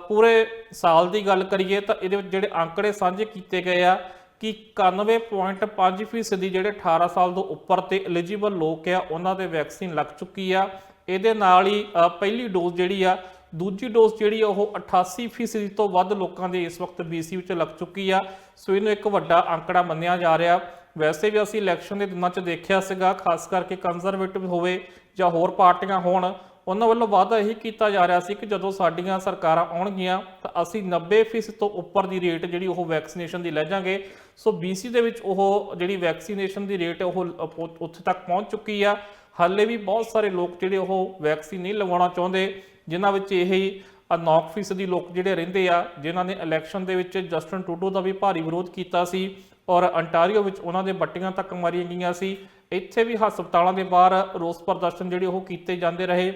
ਪੂਰੇ ਸਾਲ ਦੀ ਗੱਲ ਕਰੀਏ ਤਾਂ ਇਹਦੇ ਵਿੱਚ ਜਿਹੜੇ ਅੰਕੜੇ ਸਾਂਝੇ ਕੀਤੇ ਗਏ ਆ ਕਿ 91.5% ਜਿਹੜੇ 18 ਸਾਲ ਤੋਂ ਉੱਪਰ ਤੇ ਐਲੀਜੀਬਲ ਲੋਕ ਆ ਉਹਨਾਂ ਦੇ ਵੈਕਸੀਨ ਲੱਗ ਚੁੱਕੀ ਆ। ਇਹਦੇ ਨਾਲ ਹੀ ਪਹਿਲੀ ਡੋਜ਼ ਜਿਹੜੀ ਆ, ਦੂਜੀ ਡੋਜ਼ ਜਿਹੜੀ ਉਹ 88% ਤੋਂ ਵੱਧ ਲੋਕਾਂ ਦੇ ਇਸ ਵਕਤ BC ਵਿੱਚ ਲੱਗ ਚੁੱਕੀ ਆ। ਸੋ ਇਹਨੂੰ ਇੱਕ ਵੱਡਾ ਅੰਕੜਾ ਮੰਨਿਆ ਜਾ ਰਿਹਾ। ਵੈਸੇ ਵੀ ਅਸੀਂ ਇਲੈਕਸ਼ਨ ਦੇ ਦਿਨਾਂ 'ਚ ਦੇਖਿਆ ਸੀਗਾ, ਖਾਸ ਕਰਕੇ ਕੰਜ਼ਰਵੇਟਿਵ ਹੋਵੇ ਜਾਂ ਹੋਰ ਪਾਰਟੀਆਂ ਹੋਣ, ਉਹਨਾਂ ਵੱਲੋਂ ਵਾਅਦਾ ਇਹੀ ਕੀਤਾ ਜਾ ਰਿਹਾ ਸੀ ਕਿ ਜਦੋਂ ਸਾਡੀਆਂ ਸਰਕਾਰਾਂ ਆਉਣਗੀਆਂ ਤਾਂ ਅਸੀਂ 90% ਤੋਂ ਉੱਪਰ ਦੀ ਰੇਟ ਜਿਹੜੀ ਉਹ ਵੈਕਸੀਨੇਸ਼ਨ ਦੀ ਲੈ ਜਾਵਾਂਗੇ। ਸੋ BC ਦੇ ਵਿੱਚ ਉਹ ਜਿਹੜੀ ਵੈਕਸੀਨੇਸ਼ਨ ਦੀ ਰੇਟ ਉਹ ਉੱਥੇ ਤੱਕ ਪਹੁੰਚ ਚੁੱਕੀ ਆ। ਹਾਲੇ ਵੀ ਬਹੁਤ ਸਾਰੇ ਲੋਕ ਜਿਹੜੇ ਉਹ ਵੈਕਸੀਨ ਨਹੀਂ ਲਗਵਾਉਣਾ ਚਾਹੁੰਦੇ, ਜਿਨ੍ਹਾਂ ਵਿੱਚ ਇਹ 9% ਲੋਕ ਜਿਹੜੇ ਰਹਿੰਦੇ ਆ, ਜਿਨ੍ਹਾਂ ਨੇ ਇਲੈਕਸ਼ਨ ਦੇ ਵਿੱਚ ਜਸਟਿਨ ਟਰੂਡੋ ਦਾ ਵੀ ਭਾਰੀ ਵਿਰੋਧ ਕੀਤਾ ਸੀ ਔਰ ਅੰਟਾਰੀਓ ਵਿੱਚ ਉਹਨਾਂ ਦੇ ਬੱਟੀਆਂ ਤੱਕ ਮਾਰੀਆਂ ਗਈਆਂ ਸੀ। ਇੱਥੇ ਵੀ ਹਸਪਤਾਲਾਂ ਦੇ ਬਾਹਰ ਰੋਸ ਪ੍ਰਦਰਸ਼ਨ ਜਿਹੜੇ ਉਹ ਕੀਤੇ ਜਾਂਦੇ ਰਹੇ,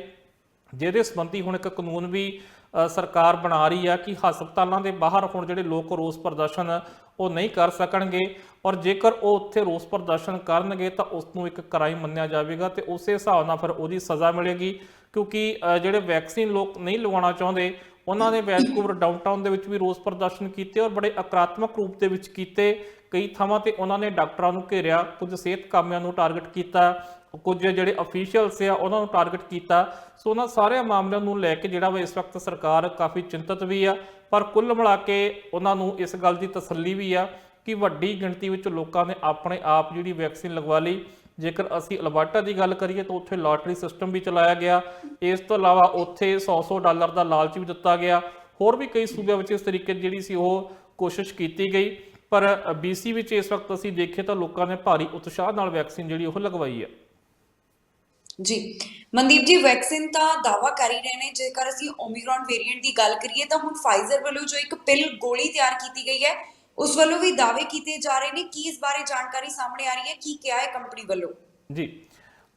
ਜਿਹਦੇ ਸੰਬੰਧੀ ਹੁਣ ਇੱਕ ਕਾਨੂੰਨ ਵੀ ਸਰਕਾਰ ਬਣਾ ਰਹੀ ਆ ਕਿ ਹਸਪਤਾਲਾਂ ਦੇ ਬਾਹਰ ਹੁਣ ਜਿਹੜੇ ਲੋਕ ਰੋਸ ਪ੍ਰਦਰਸ਼ਨ ਉਹ ਨਹੀਂ ਕਰ ਸਕਣਗੇ ਔਰ ਜੇਕਰ ਉਹ ਉੱਥੇ ਰੋਸ ਪ੍ਰਦਰਸ਼ਨ ਕਰਨਗੇ ਤਾਂ ਉਸ ਨੂੰ ਇੱਕ ਕ੍ਰਾਈਮ ਮੰਨਿਆ ਜਾਵੇਗਾ ਤੇ ਉਸੇ ਹਿਸਾਬ ਨਾਲ ਫਿਰ ਉਹਦੀ ਸਜ਼ਾ ਮਿਲੇਗੀ। ਕਿਉਂਕਿ ਜਿਹੜੇ ਵੈਕਸੀਨ ਲੋਕ ਨਹੀਂ ਲਗਵਾਉਣਾ ਚਾਹੁੰਦੇ ਉਹਨਾਂ ਨੇ ਵੈਨਕੂਵਰ ਡਾਊਨਟਾਊਨ ਦੇ ਵਿੱਚ ਵੀ ਰੋਸ ਪ੍ਰਦਰਸ਼ਨ ਕੀਤੇ ਔਰ ਬੜੇ ਆਕਰਾਤਮਕ ਰੂਪ ਦੇ ਵਿੱਚ ਕੀਤੇ। ਕਈ ਥਾਵਾਂ ਤੇ ਉਹਨਾਂ ਨੇ ਡਾਕਟਰਾਂ ਨੂੰ ਘੇਰਿਆ, ਕੁਝ ਸਿਹਤ ਕਾਮਿਆਂ ਨੂੰ ਟਾਰਗੇਟ ਕੀਤਾ, ਕੁਝ ਜਿਹੜੇ ਅਫੀਸ਼ੀਅਲਸ ਆ ਉਹਨਾਂ ਨੂੰ ਟਾਰਗੇਟ ਕੀਤਾ। ਸੋ ਉਹਨਾਂ ਸਾਰੇ ਮਾਮਲਿਆਂ ਨੂੰ ਲੈ ਕੇ ਜਿਹੜਾ ਵਾ ਇਸ ਵਕਤ ਸਰਕਾਰ ਕਾਫੀ ਚਿੰਤਤ ਵੀ ਆ, ਪਰ ਕੁੱਲ ਮਿਲਾ ਕੇ ਉਹਨਾਂ ਨੂੰ ਇਸ ਗੱਲ ਦੀ ਤਸੱਲੀ ਵੀ ਆ ਕਿ ਵੱਡੀ ਗਿਣਤੀ ਵਿੱਚ ਲੋਕਾਂ ਨੇ ਆਪਣੇ ਆਪ ਜਿਹੜੀ ਵੈਕਸੀਨ ਲਗਵਾ ਲਈ। ਜੇਕਰ ਅਸੀਂ ਅਲਬਰਟਾ ਦੀ ਗੱਲ ਕਰੀਏ ਤਾਂ ਉੱਥੇ ਲਾਟਰੀ ਸਿਸਟਮ ਵੀ ਚਲਾਇਆ ਗਿਆ। ਇਸ ਤੋਂ ਇਲਾਵਾ ਉੱਥੇ $100 ਦਾ ਲਾਲਚ ਵੀ ਦਿੱਤਾ ਗਿਆ। ਹੋਰ ਵੀ ਕਈ ਸੂਬਿਆਂ ਵਿੱਚ ਇਸ ਤਰੀਕੇ ਦੀ ਜਿਹੜੀ ਸੀ ਉਹ ਕੋਸ਼ਿਸ਼ ਕੀਤੀ ਗਈ, ਪਰ BC ਵਿੱਚ ਇਸ ਵਕਤ ਅਸੀਂ ਦੇਖੀਏ ਤਾਂ ਲੋਕਾਂ ਨੇ ਭਾਰੀ ਉਤਸ਼ਾਹ ਨਾਲ ਵੈਕਸੀਨ ਜਿਹੜੀ ਉਹ ਲਗਵਾਈ ਹੈ। ਜੀ ਮਨਦੀਪ ਜੀ, ਵੈਕਸੀਨ ਤਾਂ ਦਾਅਵਾ ਕਰ ਹੀ ਰਹੇ ਨੇ। ਜੇਕਰ ਅਸੀਂ ਓਮਿਕਰੋਨ ਵੇਰੀਐਂਟ ਦੀ ਗੱਲ ਕਰੀਏ ਤਾਂ ਹੁਣ ਫਾਈਜ਼ਰ ਵੱਲੋਂ ਜੋ ਇੱਕ ਪਿਲ ਗੋਲੀ ਤਿਆਰ ਕੀਤੀ ਗਈ ਹੈ, ਉਸ ਵੱਲੋਂ ਵੀ ਦਾਅਵੇ ਕੀਤੇ ਜਾ ਰਹੇ ਨੇ। ਕੀ ਇਸ ਬਾਰੇ ਜਾਣਕਾਰੀ ਸਾਹਮਣੇ ਆ ਰਹੀ ਹੈ? ਕੀ ਕਿਹਾ ਹੈ ਕੰਪਨੀ ਵੱਲੋਂ? ਜੀ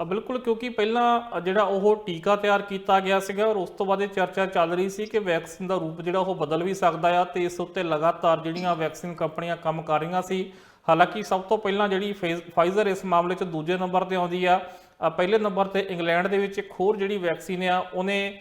ਬਿਲਕੁਲ, ਕਿਉਂਕਿ ਪਹਿਲਾਂ ਜਿਹੜਾ ਉਹ ਟੀਕਾ ਤਿਆਰ ਕੀਤਾ ਗਿਆ ਸੀਗਾ ਔਰ ਉਸ ਤੋਂ ਬਾਅਦ ਇਹ ਚਰਚਾ ਚੱਲ ਰਹੀ ਸੀ ਕਿ ਵੈਕਸੀਨ ਦਾ ਰੂਪ ਜਿਹੜਾ ਉਹ ਬਦਲ ਵੀ ਸਕਦਾ ਆ, ਤੇ ਇਸ ਉੱਤੇ ਲਗਾਤਾਰ ਜਿਹੜੀਆਂ ਵੈਕਸੀਨ ਕੰਪਨੀਆਂ ਕੰਮ ਕਰ ਰਹੀਆਂ ਸੀ। ਹਾਲਾਂਕਿ ਸਭ ਤੋਂ ਪਹਿਲਾਂ ਜਿਹੜੀ ਫਾਈਜ਼ਰ ਇਸ ਮਾਮਲੇ 'ਚ ਦੂਜੇ ਨੰਬਰ ਤੇ ਆਉਂਦੀ ਆ। ਪਹਿਲੇ ਨੰਬਰ ਤੇ ਇੰਗਲੈਂਡ ਦੇ ਵਿੱਚ ਇੱਕ ਹੋਰ ਜਿਹੜੀ ਵੈਕਸੀਨ ਆ ਉਹਨੇ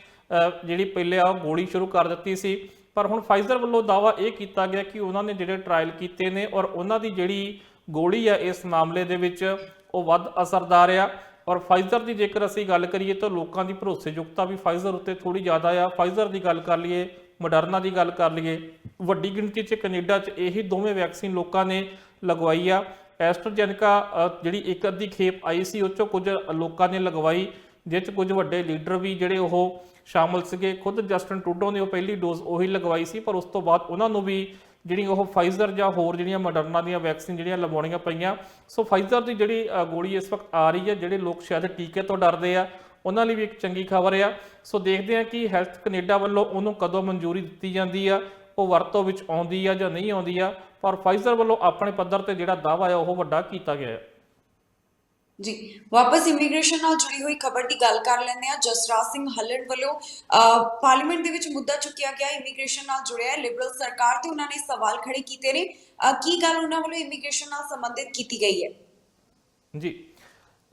ਜਿਹੜੀ ਪਹਿਲੇ ਆ ਗੋਲੀ ਸ਼ੁਰੂ ਕਰ ਦਿੱਤੀ ਸੀ। ਪਰ ਹੁਣ ਫਾਈਜ਼ਰ ਵੱਲੋਂ ਦਾਅਵਾ ਇਹ ਕੀਤਾ ਗਿਆ ਕਿ ਉਹਨਾਂ ਨੇ ਜਿਹੜੇ ਟਰਾਇਲ ਕੀਤੇ ਨੇ ਔਰ ਉਹਨਾਂ ਦੀ ਜਿਹੜੀ ਗੋਲੀ ਆ ਇਸ ਮਾਮਲੇ ਦੇ ਵਿੱਚ ਉਹ ਵੱਧ ਅਸਰਦਾਰ ਆ। ਔਰ ਫਾਈਜ਼ਰ ਦੀ ਜੇਕਰ ਅਸੀਂ ਗੱਲ ਕਰੀਏ ਤਾਂ ਲੋਕਾਂ ਦੀ ਭਰੋਸੇਯੋਗਤਾ ਵੀ ਫਾਈਜ਼ਰ ਉੱਤੇ ਥੋੜੀ ਜ਼ਿਆਦਾ ਆ। ਫਾਈਜ਼ਰ ਦੀ ਗੱਲ ਕਰ ਲਈਏ, ਮੋਡਰਨਾ ਦੀ ਗੱਲ ਕਰ ਲਈਏ, ਵੱਡੀ ਗਿਣਤੀ 'ਚ ਕੈਨੇਡਾ 'ਚ ਇਹੀ ਦੋਵੇਂ ਵੈਕਸੀਨ ਲੋਕਾਂ ਨੇ ਲਗਵਾਈ ਆ। ਐਸਟਰਾਜੈਨੇਕਾ ਜਿਹੜੀ ਇੱਕ ਅੱਧੀ ਖੇਪ ਆਈ ਸੀ ਉਹ 'ਚੋਂ ਕੁਝ ਲੋਕਾਂ ਨੇ ਲਗਵਾਈ, ਜਿਸ 'ਚ ਕੁਝ ਵੱਡੇ ਲੀਡਰ ਵੀ ਜਿਹੜੇ ਉਹ ਸ਼ਾਮਲ ਸੀਗੇ। ਖੁਦ ਜਸਟਨ ਟਰੂਡੋ ਨੇ ਉਹ ਪਹਿਲੀ ਡੋਜ਼ ਉਹੀ ਲਗਵਾਈ ਸੀ, ਪਰ ਉਸ ਤੋਂ ਬਾਅਦ ਉਹਨਾਂ ਨੂੰ ਵੀ ਜਿਹੜੀ ਉਹ ਫਾਈਜ਼ਰ ਜਾਂ ਹੋਰ ਜਿਹੜੀਆਂ ਮੋਡਰਨਾ ਦੀਆਂ ਵੈਕਸੀਨ ਜਿਹੜੀਆਂ ਲਗਵਾਉਣੀਆਂ ਪਈਆਂ। ਸੋ ਫਾਈਜ਼ਰ ਦੀ ਜਿਹੜੀ ਗੋਲੀ ਇਸ ਵਕਤ ਆ ਰਹੀ ਹੈ, ਜਿਹੜੇ ਲੋਕ ਸ਼ਾਇਦ ਟੀਕੇ ਤੋਂ ਡਰਦੇ ਆ ਉਹਨਾਂ ਲਈ ਵੀ ਇੱਕ ਚੰਗੀ ਖਬਰ ਆ। ਸੋ ਦੇਖਦੇ ਆ ਕਿ ਹੈਲਥ ਕੈਨੇਡਾ ਵੱਲੋਂ ਉਹਨੂੰ ਕਦੋਂ ਮਨਜ਼ੂਰੀ ਦਿੱਤੀ ਜਾਂਦੀ ਆ, ਉਹ ਵਰਤੋਂ ਵਿੱਚ ਆਉਂਦੀ ਆ ਜਾਂ ਨਹੀਂ ਆਉਂਦੀ ਆ। ਪਰ ਫਾਈਜ਼ਰ ਵੱਲੋਂ ਆਪਣੇ ਪੱਧਰ ਤੇ ਜਿਹੜਾ ਦਾਅਵਾ ਆ ਉਹ ਵੱਡਾ ਕੀਤਾ ਗਿਆ ਹੈ। ਜੀ ਵਾਪਸ ਇਮੀਗ੍ਰੇਸ਼ਨ ਨਾਲ ਜੁੜੀ ਹੋਈ ਖਬਰ ਦੀ ਗੱਲ ਕਰ ਲੈਂਦੇ ਆ। ਜਸਰਾਜ ਸਿੰਘ ਹੱਲੜ ਵੱਲੋਂ ਪਾਰਲੀਮੈਂਟ ਦੇ ਵਿੱਚ ਮੁੱਦਾ ਚੁੱਕਿਆ ਗਿਆ, ਇਮੀਗ੍ਰੇਸ਼ਨ ਨਾਲ ਜੁੜਿਆ ਹੈ। ਲਿਬਰਲ ਸਰਕਾਰ ਤੇ ਉਹਨਾਂ ਨੇ ਸਵਾਲ ਖੜੇ ਕੀਤੇ ਨੇ। ਕੀ ਗੱਲ ਉਹਨਾਂ ਵੱਲੋਂ ਇਮੀਗ੍ਰੇਸ਼ਨ ਨਾਲ ਸੰਬੰਧਿਤ ਕੀਤੀ ਗਈ ਹੈ? ਜੀ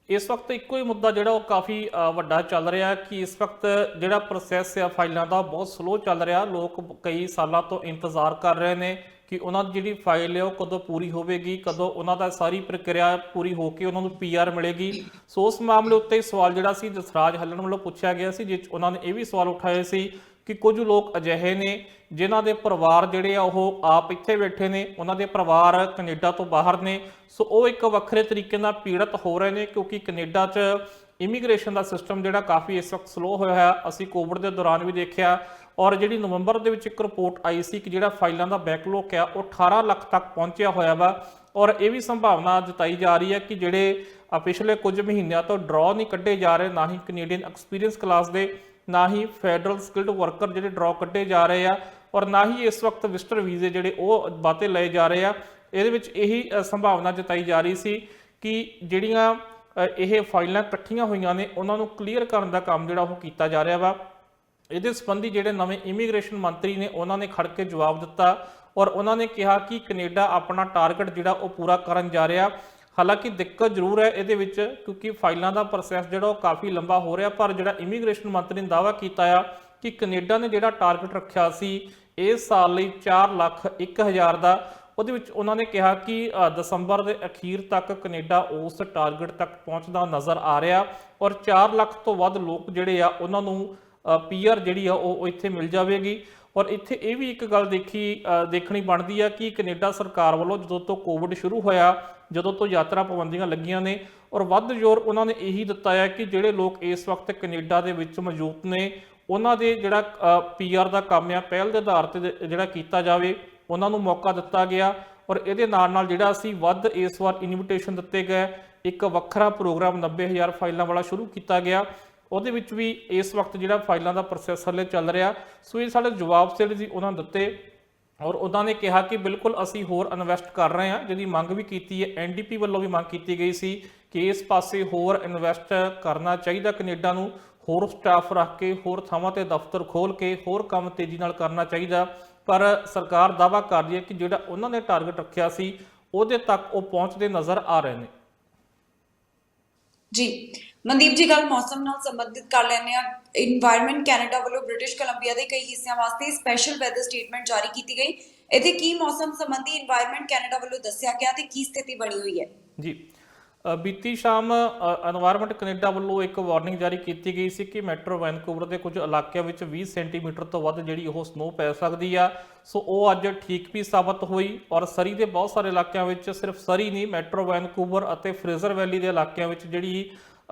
ਇਸ ਵਕਤ ਇੱਕੋ ਹੀ ਮੁੱਦਾ ਜਿਹੜਾ ਉਹ ਕਾਫੀ ਵੱਡਾ ਚੱਲ ਰਿਹਾ ਕਿ ਇਸ ਵਕਤ ਜਿਹੜਾ ਪ੍ਰੋਸੈਸ ਆ ਫਾਈਲਾਂ ਦਾ ਬਹੁਤ ਸਲੋ ਚੱਲ ਰਿਹਾ। ਲੋਕ ਕਈ ਸਾਲਾਂ ਤੋਂ ਇੰਤਜ਼ਾਰ ਕਰ ਰਹੇ ਨੇ ਕਿ ਉਹਨਾਂ ਦੀ ਜਿਹੜੀ ਫਾਈਲ ਹੈ ਉਹ ਕਦੋਂ ਪੂਰੀ ਹੋਵੇਗੀ, ਕਦੋਂ ਉਹਨਾਂ ਦਾ ਸਾਰੀ ਪ੍ਰਕਿਰਿਆ ਪੂਰੀ ਹੋ ਕੇ ਉਹਨਾਂ ਨੂੰ PR ਮਿਲੇਗੀ। ਸੋ ਉਸ ਮਾਮਲੇ ਉੱਤੇ ਸਵਾਲ ਜਿਹੜਾ ਸੀ ਜਸਰਾਜ ਹੱਲਣ ਵੱਲੋਂ ਪੁੱਛਿਆ ਗਿਆ ਸੀ, ਜਿਸ 'ਚ ਉਹਨਾਂ ਨੇ ਇਹ ਵੀ ਸਵਾਲ ਉਠਾਏ ਸੀ ਕਿ ਕੁਝ ਲੋਕ ਅਜਿਹੇ ਨੇ ਜਿਨ੍ਹਾਂ ਦੇ ਪਰਿਵਾਰ ਜਿਹੜੇ ਆ ਉਹ ਆਪ ਇੱਥੇ ਬੈਠੇ ਨੇ, ਉਹਨਾਂ ਦੇ ਪਰਿਵਾਰ ਕੈਨੇਡਾ ਤੋਂ ਬਾਹਰ ਨੇ। ਸੋ ਉਹ ਇੱਕ ਵੱਖਰੇ ਤਰੀਕੇ ਨਾਲ ਪੀੜਤ ਹੋ ਰਹੇ ਨੇ, ਕਿਉਂਕਿ ਕੈਨੇਡਾ 'ਚ ਇਮੀਗ੍ਰੇਸ਼ਨ ਦਾ ਸਿਸਟਮ ਜਿਹੜਾ ਕਾਫੀ ਇਸ ਵਕਤ ਸਲੋ ਹੋਇਆ ਹੈ। ਅਸੀਂ ਕੋਵਿਡ ਦੇ ਦੌਰਾਨ ਵੀ ਦੇਖਿਆ, ਔਰ ਜਿਹੜੀ ਨਵੰਬਰ ਦੇ ਵਿੱਚ ਇੱਕ ਰਿਪੋਰਟ ਆਈ ਸੀ ਕਿ ਜਿਹੜਾ ਫਾਈਲਾਂ ਦਾ ਬੈਕਲੌਗ ਆ ਉਹ 18 ਲੱਖ ਤੱਕ ਪਹੁੰਚਿਆ ਹੋਇਆ ਵਾ। ਔਰ ਇਹ ਵੀ ਸੰਭਾਵਨਾ ਜਤਾਈ ਜਾ ਰਹੀ ਹੈ ਕਿ ਜਿਹੜੇ ਪਿਛਲੇ ਕੁਝ ਮਹੀਨਿਆਂ ਤੋਂ ਡਰਾਅ ਨਹੀਂ ਕੱਢੇ ਜਾ ਰਹੇ, ਨਾ ਹੀ ਕੈਨੇਡੀਅਨ ਐਕਸਪੀਰੀਅੰਸ ਕਲਾਸ ਦੇ, ਨਾ ਹੀ ਫੈਡਰਲ ਸਕਿਲਡ ਵਰਕਰ ਜਿਹੜੇ ਡਰਾਅ ਕੱਢੇ ਜਾ ਰਹੇ ਆ, ਔਰ ਨਾ ਹੀ ਇਸ ਵਕਤ ਵਿਜ਼ਟਰ ਵੀਜ਼ੇ ਜਿਹੜੇ ਉਹ ਬਾਤੇ ਲਏ ਜਾ ਰਹੇ ਆ। ਇਹਦੇ ਵਿੱਚ ਇਹੀ ਸੰਭਾਵਨਾ ਜਤਾਈ ਜਾ ਰਹੀ ਸੀ ਕਿ ਜਿਹੜੀਆਂ ਇਹ ਫਾਈਲਾਂ ਇਕੱਠੀਆਂ ਹੋਈਆਂ ਨੇ ਉਹਨਾਂ ਨੂੰ ਕਲੀਅਰ ਕਰਨ ਦਾ ਕੰਮ ਜਿਹੜਾ ਉਹ ਕੀਤਾ ਜਾ ਰਿਹਾ ਵਾ। ਇਹਦੇ ਸੰਬੰਧੀ ਜਿਹੜੇ ਨਵੇਂ ਇਮੀਗ੍ਰੇਸ਼ਨ ਮੰਤਰੀ ਨੇ ਉਹਨਾਂ ਨੇ ਖੜ ਕੇ ਜਵਾਬ ਦਿੱਤਾ ਔਰ ਉਹਨਾਂ ਨੇ ਕਿਹਾ ਕਿ ਕੈਨੇਡਾ ਆਪਣਾ ਟਾਰਗੇਟ ਜਿਹੜਾ ਉਹ ਪੂਰਾ ਕਰਨ ਜਾ ਰਿਹਾ। ਹਾਲਾਂਕਿ ਦਿੱਕਤ ਜ਼ਰੂਰ ਹੈ ਇਹਦੇ ਵਿੱਚ, ਕਿਉਂਕਿ ਫਾਈਲਾਂ ਦਾ ਪ੍ਰੋਸੈਸ ਜਿਹੜਾ ਉਹ ਕਾਫੀ ਲੰਬਾ ਹੋ ਰਿਹਾ। ਪਰ ਜਿਹੜਾ ਇਮੀਗ੍ਰੇਸ਼ਨ ਮੰਤਰੀ ਨੇ ਦਾਅਵਾ ਕੀਤਾ ਆ ਕਿ ਕੈਨੇਡਾ ਨੇ ਜਿਹੜਾ ਟਾਰਗੇਟ ਰੱਖਿਆ ਸੀ ਇਸ ਸਾਲ ਲਈ 4,01,000 ਦਾ, ਉਹਦੇ ਵਿੱਚ ਉਹਨਾਂ ਨੇ ਕਿਹਾ ਕਿ ਦਸੰਬਰ ਦੇ ਅਖੀਰ ਤੱਕ ਕੈਨੇਡਾ ਉਸ ਟਾਰਗੇਟ ਤੱਕ ਪਹੁੰਚਦਾ ਨਜ਼ਰ ਆ ਰਿਹਾ ਔਰ 4 ਲੱਖ ਤੋਂ ਵੱਧ ਲੋਕ ਜਿਹੜੇ ਆ ਉਹਨਾਂ ਨੂੰ PR ਜਿਹੜੀ ਆ ਉਹ ਇੱਥੇ ਮਿਲ ਜਾਵੇਗੀ। ਔਰ ਇੱਥੇ ਇਹ ਵੀ ਇੱਕ ਗੱਲ ਦੇਖਣੀ ਬਣਦੀ ਆ ਕਿ ਕੈਨੇਡਾ ਸਰਕਾਰ ਵੱਲੋਂ ਜਦੋਂ ਤੋਂ ਕੋਵਿਡ ਸ਼ੁਰੂ ਹੋਇਆ, ਜਦੋਂ ਤੋਂ ਯਾਤਰਾ ਪਾਬੰਦੀਆਂ ਲੱਗੀਆਂ ਨੇ, ਔਰ ਵੱਧ ਜ਼ੋਰ ਉਹਨਾਂ ਨੇ ਇਹੀ ਦਿੱਤਾ ਹੈ ਕਿ ਜਿਹੜੇ ਲੋਕ ਇਸ ਵਕਤ ਕੈਨੇਡਾ ਦੇ ਵਿੱਚ ਮੌਜੂਦ ਨੇ ਉਹਨਾਂ ਦੇ ਜਿਹੜਾ PR ਦਾ ਕੰਮ ਆ ਪਹਿਲ ਦੇ ਆਧਾਰ ਤੇ ਜਿਹੜਾ ਕੀਤਾ ਜਾਵੇ, ਉਹਨਾਂ ਨੂੰ ਮੌਕਾ ਦਿੱਤਾ ਗਿਆ। ਔਰ ਇਹਦੇ ਨਾਲ ਜਿਹੜਾ ਅਸੀਂ ਵੱਧ ਇਸ ਵਾਰ ਇਨਵੀਟੇਸ਼ਨ ਦਿੱਤੇ ਗਏ, ਇੱਕ ਵੱਖਰਾ ਪ੍ਰੋਗਰਾਮ 90,000 ਫਾਈਲਾਂ ਵਾਲਾ ਸ਼ੁਰੂ ਕੀਤਾ ਗਿਆ। ਉਹਦੇ ਵਿੱਚ ਵੀ ਇਸ ਵਕਤ ਜਿਹੜਾ ਫਾਈਲਾਂ ਦਾ ਪ੍ਰੋਸੈਸ ਹਲੇ ਚੱਲ ਰਿਹਾ। ਸੋ ਇਹ ਸਾਡੇ ਜਵਾਬ ਜਿਹੜੇ ਸੀ ਉਹਨਾਂ ਦਿੱਤੇ ਔਰ ਉਹਨਾਂ ਨੇ ਕਿਹਾ ਕਿ ਬਿਲਕੁਲ ਅਸੀਂ ਹੋਰ ਇਨਵੈਸਟ ਕਰ ਰਹੇ ਹਾਂ, ਜਿਹਦੀ ਮੰਗ ਵੀ ਕੀਤੀ ਹੈ। NDP ਵੱਲੋਂ ਵੀ ਮੰਗ ਕੀਤੀ ਗਈ ਸੀ ਕਿ ਇਸ ਪਾਸੇ ਹੋਰ ਇਨਵੈਸਟ ਕਰਨਾ ਚਾਹੀਦਾ ਕੈਨੇਡਾ ਨੂੰ, ਹੋਰ ਸਟਾਫ ਰੱਖ ਕੇ, ਹੋਰ ਥਾਵਾਂ ਤੇ ਦਫ਼ਤਰ ਖੋਲ੍ਹ ਕੇ ਹੋਰ ਕੰਮ ਤੇਜ਼ੀ ਨਾਲ ਕਰਨਾ ਚਾਹੀਦਾ। ਪਰ ਸਰਕਾਰ ਦਾਅਵਾ ਕਰ ਰਹੀ ਹੈ ਕਿ ਜਿਹੜਾ ਉਹਨਾਂ ਨੇ ਟਾਰਗੇਟ ਰੱਖਿਆ ਸੀ ਉਹਦੇ ਤੱਕ ਉਹ ਪਹੁੰਚਦੇ ਨਜ਼ਰ ਆ ਰਹੇ ਨੇ। ਜੀ ਮਨਦੀਪ ਜੀ, ਗੱਲ ਮੌਸਮ ਨਾਲ ਸੰਬੰਧਿਤ ਕਰ ਲੈਂਦੇ ਆ। ਇਨਵਾਇਰਨਮੈਂਟ ਕੈਨੇਡਾ ਵੱਲੋਂ ਬ੍ਰਿਟਿਸ਼ ਕੋਲੰਬੀਆ ਦੇ ਕਈ ਹਿੱਸਿਆਂ ਵਾਸਤੇ ਸਪੈਸ਼ਲ ਵੈਦਰ ਸਟੇਟਮੈਂਟ ਜਾਰੀ ਕੀਤੀ ਗਈ। ਇਹਦੇ ਕੀ ਮੌਸਮ ਸੰਬੰਧੀ ਇਨਵਾਇਰਨਮੈਂਟ ਕੈਨੇਡਾ ਵੱਲੋਂ ਦੱਸਿਆ ਗਿਆ ਤੇ ਕੀ ਸਥਿਤੀ ਬਣੀ ਹੋਈ ਹੈ? ਜੀ ਬੀਤੀ ਸ਼ਾਮ ਇਨਵਾਇਰਨਮੈਂਟ ਕੈਨੇਡਾ ਵੱਲੋਂ ਇੱਕ ਵਾਰਨਿੰਗ ਜਾਰੀ ਕੀਤੀ ਗਈ ਸੀ ਕਿ ਮੈਟਰੋ ਵੈਨਕੂਵਰ ਦੇ ਕੁਝ ਇਲਾਕਿਆਂ ਵਿੱਚ 20 ਸੈਂਟੀਮੀਟਰ ਤੋਂ ਵੱਧ ਜਿਹੜੀ ਉਹ ਸਨੋ ਪੈ ਸਕਦੀ ਆ। ਸੋ ਉਹ ਅੱਜ ਠੀਕ ਵੀ ਸਾਬਤ ਹੋਈ ਔਰ ਸਰੀ ਦੇ ਬਹੁਤ ਸਾਰੇ ਇਲਾਕਿਆਂ ਵਿੱਚ, ਸਿਰਫ ਸਰੀ ਨਹੀਂ, ਮੈਟਰੋ ਵੈਨਕੂਵਰ ਅਤੇ ਫਰੇਜ਼ਰ ਵੈਲੀ ਦੇ ਇਲਾਕਿਆਂ ਵਿੱਚ ਜਿਹੜੀ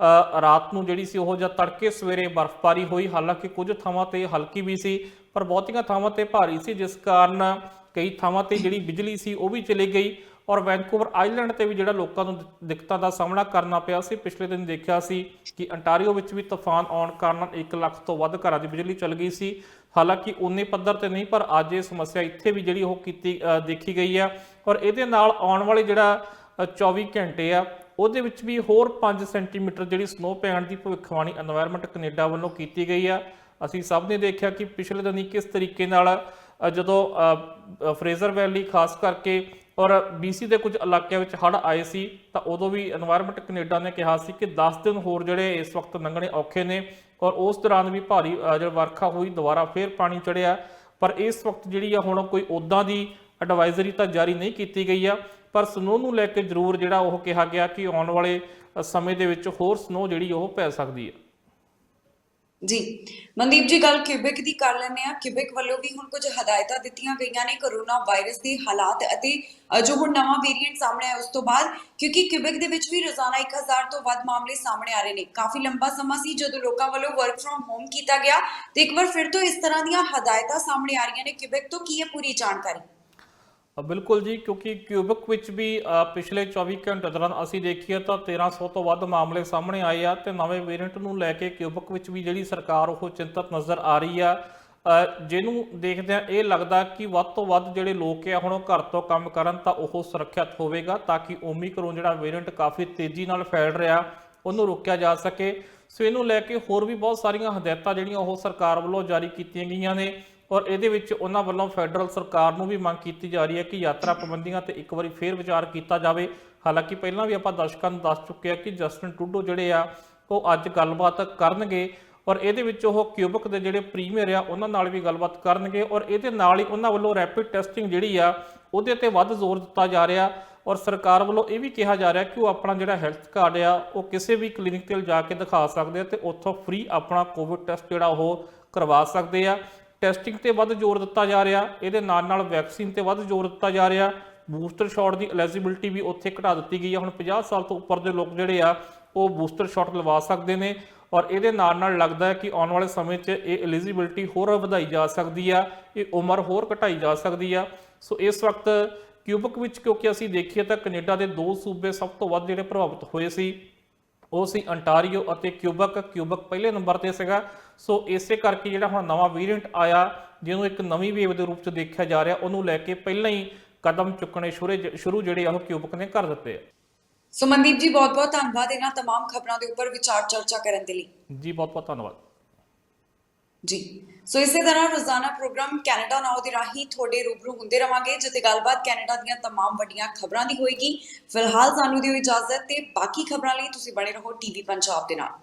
ਰਾਤ ਨੂੰ ਜਿਹੜੀ ਸੀ ਉਹ ਜਾਂ ਤੜਕੇ ਸਵੇਰੇ ਬਰਫ਼ਬਾਰੀ ਹੋਈ। ਹਾਲਾਂਕਿ ਕੁਝ ਥਾਵਾਂ ਤੇ ਹਲਕੀ ਵੀ ਸੀ ਪਰ ਬਹੁਤੀਆਂ ਥਾਵਾਂ ਤੇ ਭਾਰੀ ਸੀ, ਜਿਸ ਕਾਰਨ ਕਈ ਥਾਵਾਂ ਤੇ ਜਿਹੜੀ ਬਿਜਲੀ ਸੀ ਉਹ ਵੀ ਚਲੀ ਗਈ ਔਰ ਵੈਨਕੂਵਰ ਆਈਲੈਂਡ ਤੇ ਵੀ ਜਿਹੜਾ ਲੋਕਾਂ ਨੂੰ ਦਿੱਕਤਾਂ ਦਾ ਸਾਹਮਣਾ ਕਰਨਾ ਪਿਆ ਸੀ। ਪਿਛਲੇ ਦਿਨ ਦੇਖਿਆ ਸੀ ਕਿ ਅੰਟਾਰੀਓ ਵਿੱਚ ਵੀ ਤੂਫਾਨ ਆਉਣ ਕਾਰਨ 1 ਲੱਖ ਤੋਂ ਵੱਧ ਘਰਾਂ ਦੀ ਬਿਜਲੀ ਚਲ ਗਈ ਸੀ। ਹਾਲਾਂਕਿ ਉਨੇ ਪੱਧਰ ਤੇ ਨਹੀਂ, ਪਰ ਅੱਜ ਇਹ ਸਮੱਸਿਆ ਇੱਥੇ ਵੀ ਜਿਹੜੀ ਉਹ ਦੇਖੀ ਗਈ ਆ। ਔਰ ਇਹਦੇ ਨਾਲ ਆਉਣ ਵਾਲੇ ਜਿਹੜਾ 24 ਘੰਟੇ ਆ ਉਹਦੇ ਵਿੱਚ ਵੀ ਹੋਰ 5 ਸੈਂਟੀਮੀਟਰ ਜਿਹੜੀ ਸਨੋ ਪੈਣ ਦੀ ਭਵਿੱਖਬਾਣੀ এনवायरमेंट ਕੈਨੇਡਾ ਵੱਲੋਂ ਕੀਤੀ ਗਈ ਆ। ਅਸੀਂ ਸਭ ਨੇ ਦੇਖਿਆ ਕਿ ਪਿਛਲੇ ਦਿਨੀ ਕਿਸ ਤਰੀਕੇ ਨਾਲ ਜਦੋਂ ਫਰੇਜ਼ਰ ਵੈਲੀ ਖਾਸ ਕਰਕੇ ਔਰ BC ਦੇ ਕੁਝ ਇਲਾਕਿਆਂ ਵਿੱਚ ਹੜ੍ਹ ਆਏ ਸੀ ਤਾਂ ਉਦੋਂ ਵੀ এনवायरमेंट ਕੈਨੇਡਾ ਨੇ ਕਿਹਾ ਸੀ ਕਿ 10 ਦਿਨ ਹੋਰ ਜਿਹੜੇ ਇਸ ਵਕਤ ਲੰਘਣੇ ਔਖੇ ਨੇ। ਔਰ ਉਸ ਦੌਰਾਨ ਵੀ ਭਾਰੀ ਜਿਹੜੀ ਵਰਖਾ ਹੋਈ, ਦੁਬਾਰਾ ਫੇਰ ਪਾਣੀ ਚੜਿਆ। ਪਰ ਇਸ ਵਕਤ ਜਿਹੜੀ ਆ ਹੁਣ ਕੋਈ ਉੱਦਾਂ ਦੀ ਐਡਵਾਈਜ਼ਰੀ ਤਾਂ ਜਾਰੀ ਨਹੀਂ ਕੀਤੀ ਗਈ ਆ, ਪਰ ਸਨੋ ਨੂੰ ਲੈ ਕੇ ਜ਼ਰੂਰ ਜਿਹੜਾ ਉਹ ਕਿਹਾ ਗਿਆ ਕਿ ਆਉਣ ਵਾਲੇ ਸਮੇਂ ਦੇ ਵਿੱਚ ਹੋਰ ਸਨੋ ਜਿਹੜੀ ਉਹ ਪੈ ਸਕਦੀ ਹੈ। ਜੀ ਮਨਦੀਪ ਜੀ, ਗੱਲ ਕਿਊਬਿਕ ਦੀ ਕਰ ਲੈਂਦੇ ਆ। ਕਿਊਬਿਕ ਵੱਲੋਂ ਵੀ ਹੁਣ ਕੁਝ ਹਦਾਇਤਾਂ ਦਿੱਤੀਆਂ ਗਈਆਂ ਨੇ ਕੋਰੋਨਾ ਵਾਇਰਸ ਦੇ ਹਾਲਾਤ ਅਤੇ ਜੋ ਹੁਣ ਨਵਾਂ ਵੇਰੀਐਂਟ ਸਾਹਮਣੇ ਆਇਆ ਉਸ ਤੋਂ ਬਾਅਦ, ਕਿਉਂਕਿ ਕਿਊਬਿਕ ਦੇ ਵਿੱਚ ਵੀ ਰੋਜ਼ਾਨਾ 1000 ਤੋਂ ਵੱਧ ਮਾਮਲੇ ਸਾਹਮਣੇ ਆ ਰਹੇ ਨੇ। ਕਾਫੀ ਲੰਬਾ ਸਮਾਂ ਸੀ ਜਦੋਂ ਲੋਕਾਂ ਵੱਲੋਂ ਵਰਕ ਫਰੋਮ ਹੋਮ ਕੀਤਾ ਗਿਆ ਤੇ ਇੱਕ ਵਾਰ ਫਿਰ ਤੋਂ ਇਸ ਤਰ੍ਹਾਂ ਦੀਆਂ ਹਦਾਇਤਾਂ ਸਾਹਮਣੇ ਆ ਰਹੀਆਂ ਨੇ। ਕਿਊਬਿਕ ਤੋਂ ਕੀ ਹੈ ਪੂਰੀ ਜਾਣਕਾਰੀ? ਬਿਲਕੁਲ ਜੀ, ਕਿਉਂਕਿ ਕਿਊਬਿਕ ਵਿੱਚ ਵੀ ਪਿਛਲੇ 24 ਘੰਟੇ ਦੌਰਾਨ ਅਸੀਂ ਦੇਖੀਏ ਤਾਂ 1300 ਤੋਂ ਵੱਧ ਮਾਮਲੇ ਸਾਹਮਣੇ ਆਏ ਆ ਤੇ ਨਵੇਂ ਵੇਰੀਐਂਟ ਨੂੰ ਲੈ ਕੇ ਕਿਊਬਿਕ ਵਿੱਚ ਵੀ ਜਿਹੜੀ ਸਰਕਾਰ ਉਹ ਚਿੰਤਤ ਨਜ਼ਰ ਆ ਰਹੀ ਆ। ਜਿਹਨੂੰ ਦੇਖਦਿਆਂ ਇਹ ਲੱਗਦਾ ਕਿ ਵੱਧ ਤੋਂ ਵੱਧ ਜਿਹੜੇ ਲੋਕ ਆ ਹੁਣ ਉਹ ਘਰ ਤੋਂ ਕੰਮ ਕਰਨ ਤਾਂ ਉਹ ਸੁਰੱਖਿਅਤ ਹੋਵੇਗਾ, ਤਾਂ ਕਿ ਓਮੀਕਰੋਨ ਜਿਹੜਾ ਵੇਰੀਐਂਟ ਕਾਫੀ ਤੇਜ਼ੀ ਨਾਲ ਫੈਲ ਰਿਹਾ ਉਹਨੂੰ ਰੋਕਿਆ ਜਾ ਸਕੇ। ਸੋ ਇਹਨੂੰ ਲੈ ਕੇ ਹੋਰ ਵੀ ਬਹੁਤ ਸਾਰੀਆਂ ਹਦਾਇਤਾਂ ਜਿਹੜੀਆਂ ਉਹ ਸਰਕਾਰ ਵੱਲੋਂ ਜਾਰੀ ਕੀਤੀਆਂ ਗਈਆਂ ਨੇ। ਔਰ ਇਹਦੇ ਵਿੱਚ ਉਹਨਾਂ ਵੱਲੋਂ ਫੈਡਰਲ ਸਰਕਾਰ ਨੂੰ ਵੀ ਮੰਗ ਕੀਤੀ ਜਾ ਰਹੀ ਹੈ ਕਿ ਯਾਤਰਾ ਪਾਬੰਦੀਆਂ ਤੇ ਇੱਕ ਵਾਰੀ ਫੇਰ ਵਿਚਾਰ ਕੀਤਾ ਜਾਵੇ। ਹਾਲਾਂਕਿ ਪਹਿਲਾਂ ਵੀ ਆਪਾਂ ਦਰਸ਼ਕਾਂ ਨੂੰ ਦੱਸ ਚੁੱਕੇ ਆ ਕਿ ਜਸਟਿਨ ਟਰੂਡੋ ਜਿਹੜੇ ਆ ਉਹ ਅੱਜ ਗੱਲਬਾਤ ਕਰਨਗੇ ਔਰ ਇਹਦੇ ਵਿੱਚ ਉਹ ਕਿਊਬਿਕ ਦੇ ਜਿਹੜੇ ਪ੍ਰੀਮੀਅਰ ਆ ਉਹਨਾਂ ਨਾਲ ਵੀ ਗੱਲਬਾਤ ਕਰਨਗੇ। ਔਰ ਇਹਦੇ ਨਾਲ ਹੀ ਉਹਨਾਂ ਵੱਲੋਂ ਰੈਪਿਡ ਟੈਸਟਿੰਗ ਜਿਹੜੀ ਆ ਉਹਦੇ ਤੇ ਵੱਧ ਜ਼ੋਰ ਦਿੱਤਾ ਜਾ ਰਿਹਾ। ਔਰ ਸਰਕਾਰ ਵੱਲੋਂ ਇਹ ਵੀ ਕਿਹਾ ਜਾ ਰਿਹਾ ਕਿ ਉਹ ਆਪਣਾ ਜਿਹੜਾ ਹੈਲਥ ਕਾਰਡ ਆ ਉਹ ਕਿਸੇ ਵੀ ਕਲੀਨਿਕ ਤੇ ਜਾ ਕੇ ਦਿਖਾ ਸਕਦੇ ਆ ਤੇ ਉੱਥੋਂ ਫ੍ਰੀ ਆਪਣਾ ਕੋਵਿਡ ਟੈਸਟ ਜਿਹੜਾ ਉਹ ਕਰਵਾ ਸਕਦੇ ਆ। ਟੈਸਟਿੰਗ ਤੇ ਵੱਧ ਜ਼ੋਰ ਦਿੱਤਾ ਜਾ ਰਿਹਾ, ਇਹਦੇ ਨਾਲ ਵੈਕਸੀਨ ਤੇ ਵੱਧ ਜ਼ੋਰ ਦਿੱਤਾ ਜਾ ਰਿਹਾ। ਬੂਸਟਰ ਸ਼ਾਟ ਦੀ ਐਲੀਜੀਬਿਲਟੀ ਵੀ ਉੱਥੇ ਘਟਾ ਦਿੱਤੀ ਗਈ ਆ। ਹੁਣ 50 ਸਾਲ ਤੋਂ ਉੱਪਰ ਦੇ ਲੋਕ ਜਿਹੜੇ ਆ ਉਹ ਬੂਸਟਰ ਸ਼ਾਟ ਲਵਾ ਸਕਦੇ ਨੇ। ਔਰ ਇਹਦੇ ਨਾਲ ਲੱਗਦਾ ਹੈ ਕਿ ਆਉਣ ਵਾਲੇ ਸਮੇਂ 'ਚ ਇਹ ਐਲੀਜੀਬਿਲਟੀ ਹੋਰ ਵਧਾਈ ਜਾ ਸਕਦੀ ਆ, ਇਹ ਉਮਰ ਹੋਰ ਘਟਾਈ ਜਾ ਸਕਦੀ ਆ। ਸੋ ਇਸ ਵਕਤ ਕਿਊਬਿਕ ਵਿੱਚ ਕਿਉਂਕਿ ਅਸੀਂ ਦੇਖੀਏ ਤਾਂ ਕੈਨੇਡਾ ਦੇ 2 ਸੂਬੇ ਸਭ ਤੋਂ ਵੱਧ ਜਿਹੜੇ ਪ੍ਰਭਾਵਿਤ ਹੋਏ ਸੀ ਉਹ ਸੀ ਅੰਟਾਰੀਓ ਅਤੇ ਕਿਊਬਿਕ। ਕਿਊਬਿਕ ਪਹਿਲੇ ਨੰਬਰ ਤੇ ਸੀਗਾ। ਸੋ ਇਸੇ ਕਰਕੇ ਜਿਹੜਾ ਹੁਣ ਨਵਾਂ ਵੇਰੀਐਂਟ ਆਇਆ ਜਿਹਨੂੰ ਇੱਕ ਨਵੀਂ ਵੇਵ ਦੇ ਰੂਪ 'ਚ ਦੇਖਿਆ ਜਾ ਰਿਹਾ ਉਹਨੂੰ ਲੈ ਕੇ ਪਹਿਲਾਂ ਹੀ ਕਦਮ ਚੁੱਕਣੇ ਸ਼ੁਰੂ ਜਿਹੜੇ ਆ ਉਹ ਕਿਊਬਿਕ ਨੇ ਕਰ ਦਿੱਤੇ ਆ। ਸੋ ਮਨਦੀਪ ਜੀ, ਬਹੁਤ ਬਹੁਤ ਧੰਨਵਾਦ ਇਹਨਾਂ तमाम ਖਬਰਾਂ ਦੇ ਉੱਪਰ ਵਿਚਾਰ ਚਰਚਾ ਕਰਨ ਦੇ ਲਈ। ਜੀ ਬਹੁਤ ਬਹੁਤ ਧੰਨਵਾਦ ਜੀ। ਸੋ ਇਸੇ ਤਰ੍ਹਾਂ ਰੋਜ਼ਾਨਾ ਪ੍ਰੋਗਰਾਮ ਕੈਨੇਡਾ ਨਾਓ ਦੇ ਰਾਹੀਂ ਤੁਹਾਡੇ ਰੂਬਰੂ ਹੁੰਦੇ ਰਵਾਂਗੇ ਜਿੱਥੇ ਗੱਲਬਾਤ ਕੈਨੇਡਾ ਦੀਆਂ तमाम ਵੱਡੀਆਂ ਖਬਰਾਂ ਦੀ ਹੋਏਗੀ। ਫਿਲਹਾਲ ਸਾਨੂੰ ਦਿਓ ਇਜਾਜ਼ਤ ਤੇ ਬਾਕੀ ਖਬਰਾਂ ਲਈ ਤੁਸੀਂ ਬਣੇ ਰਹੋ ਟੀਵੀ ਪੰਜਾਬ ਦੇ ਨਾਲ।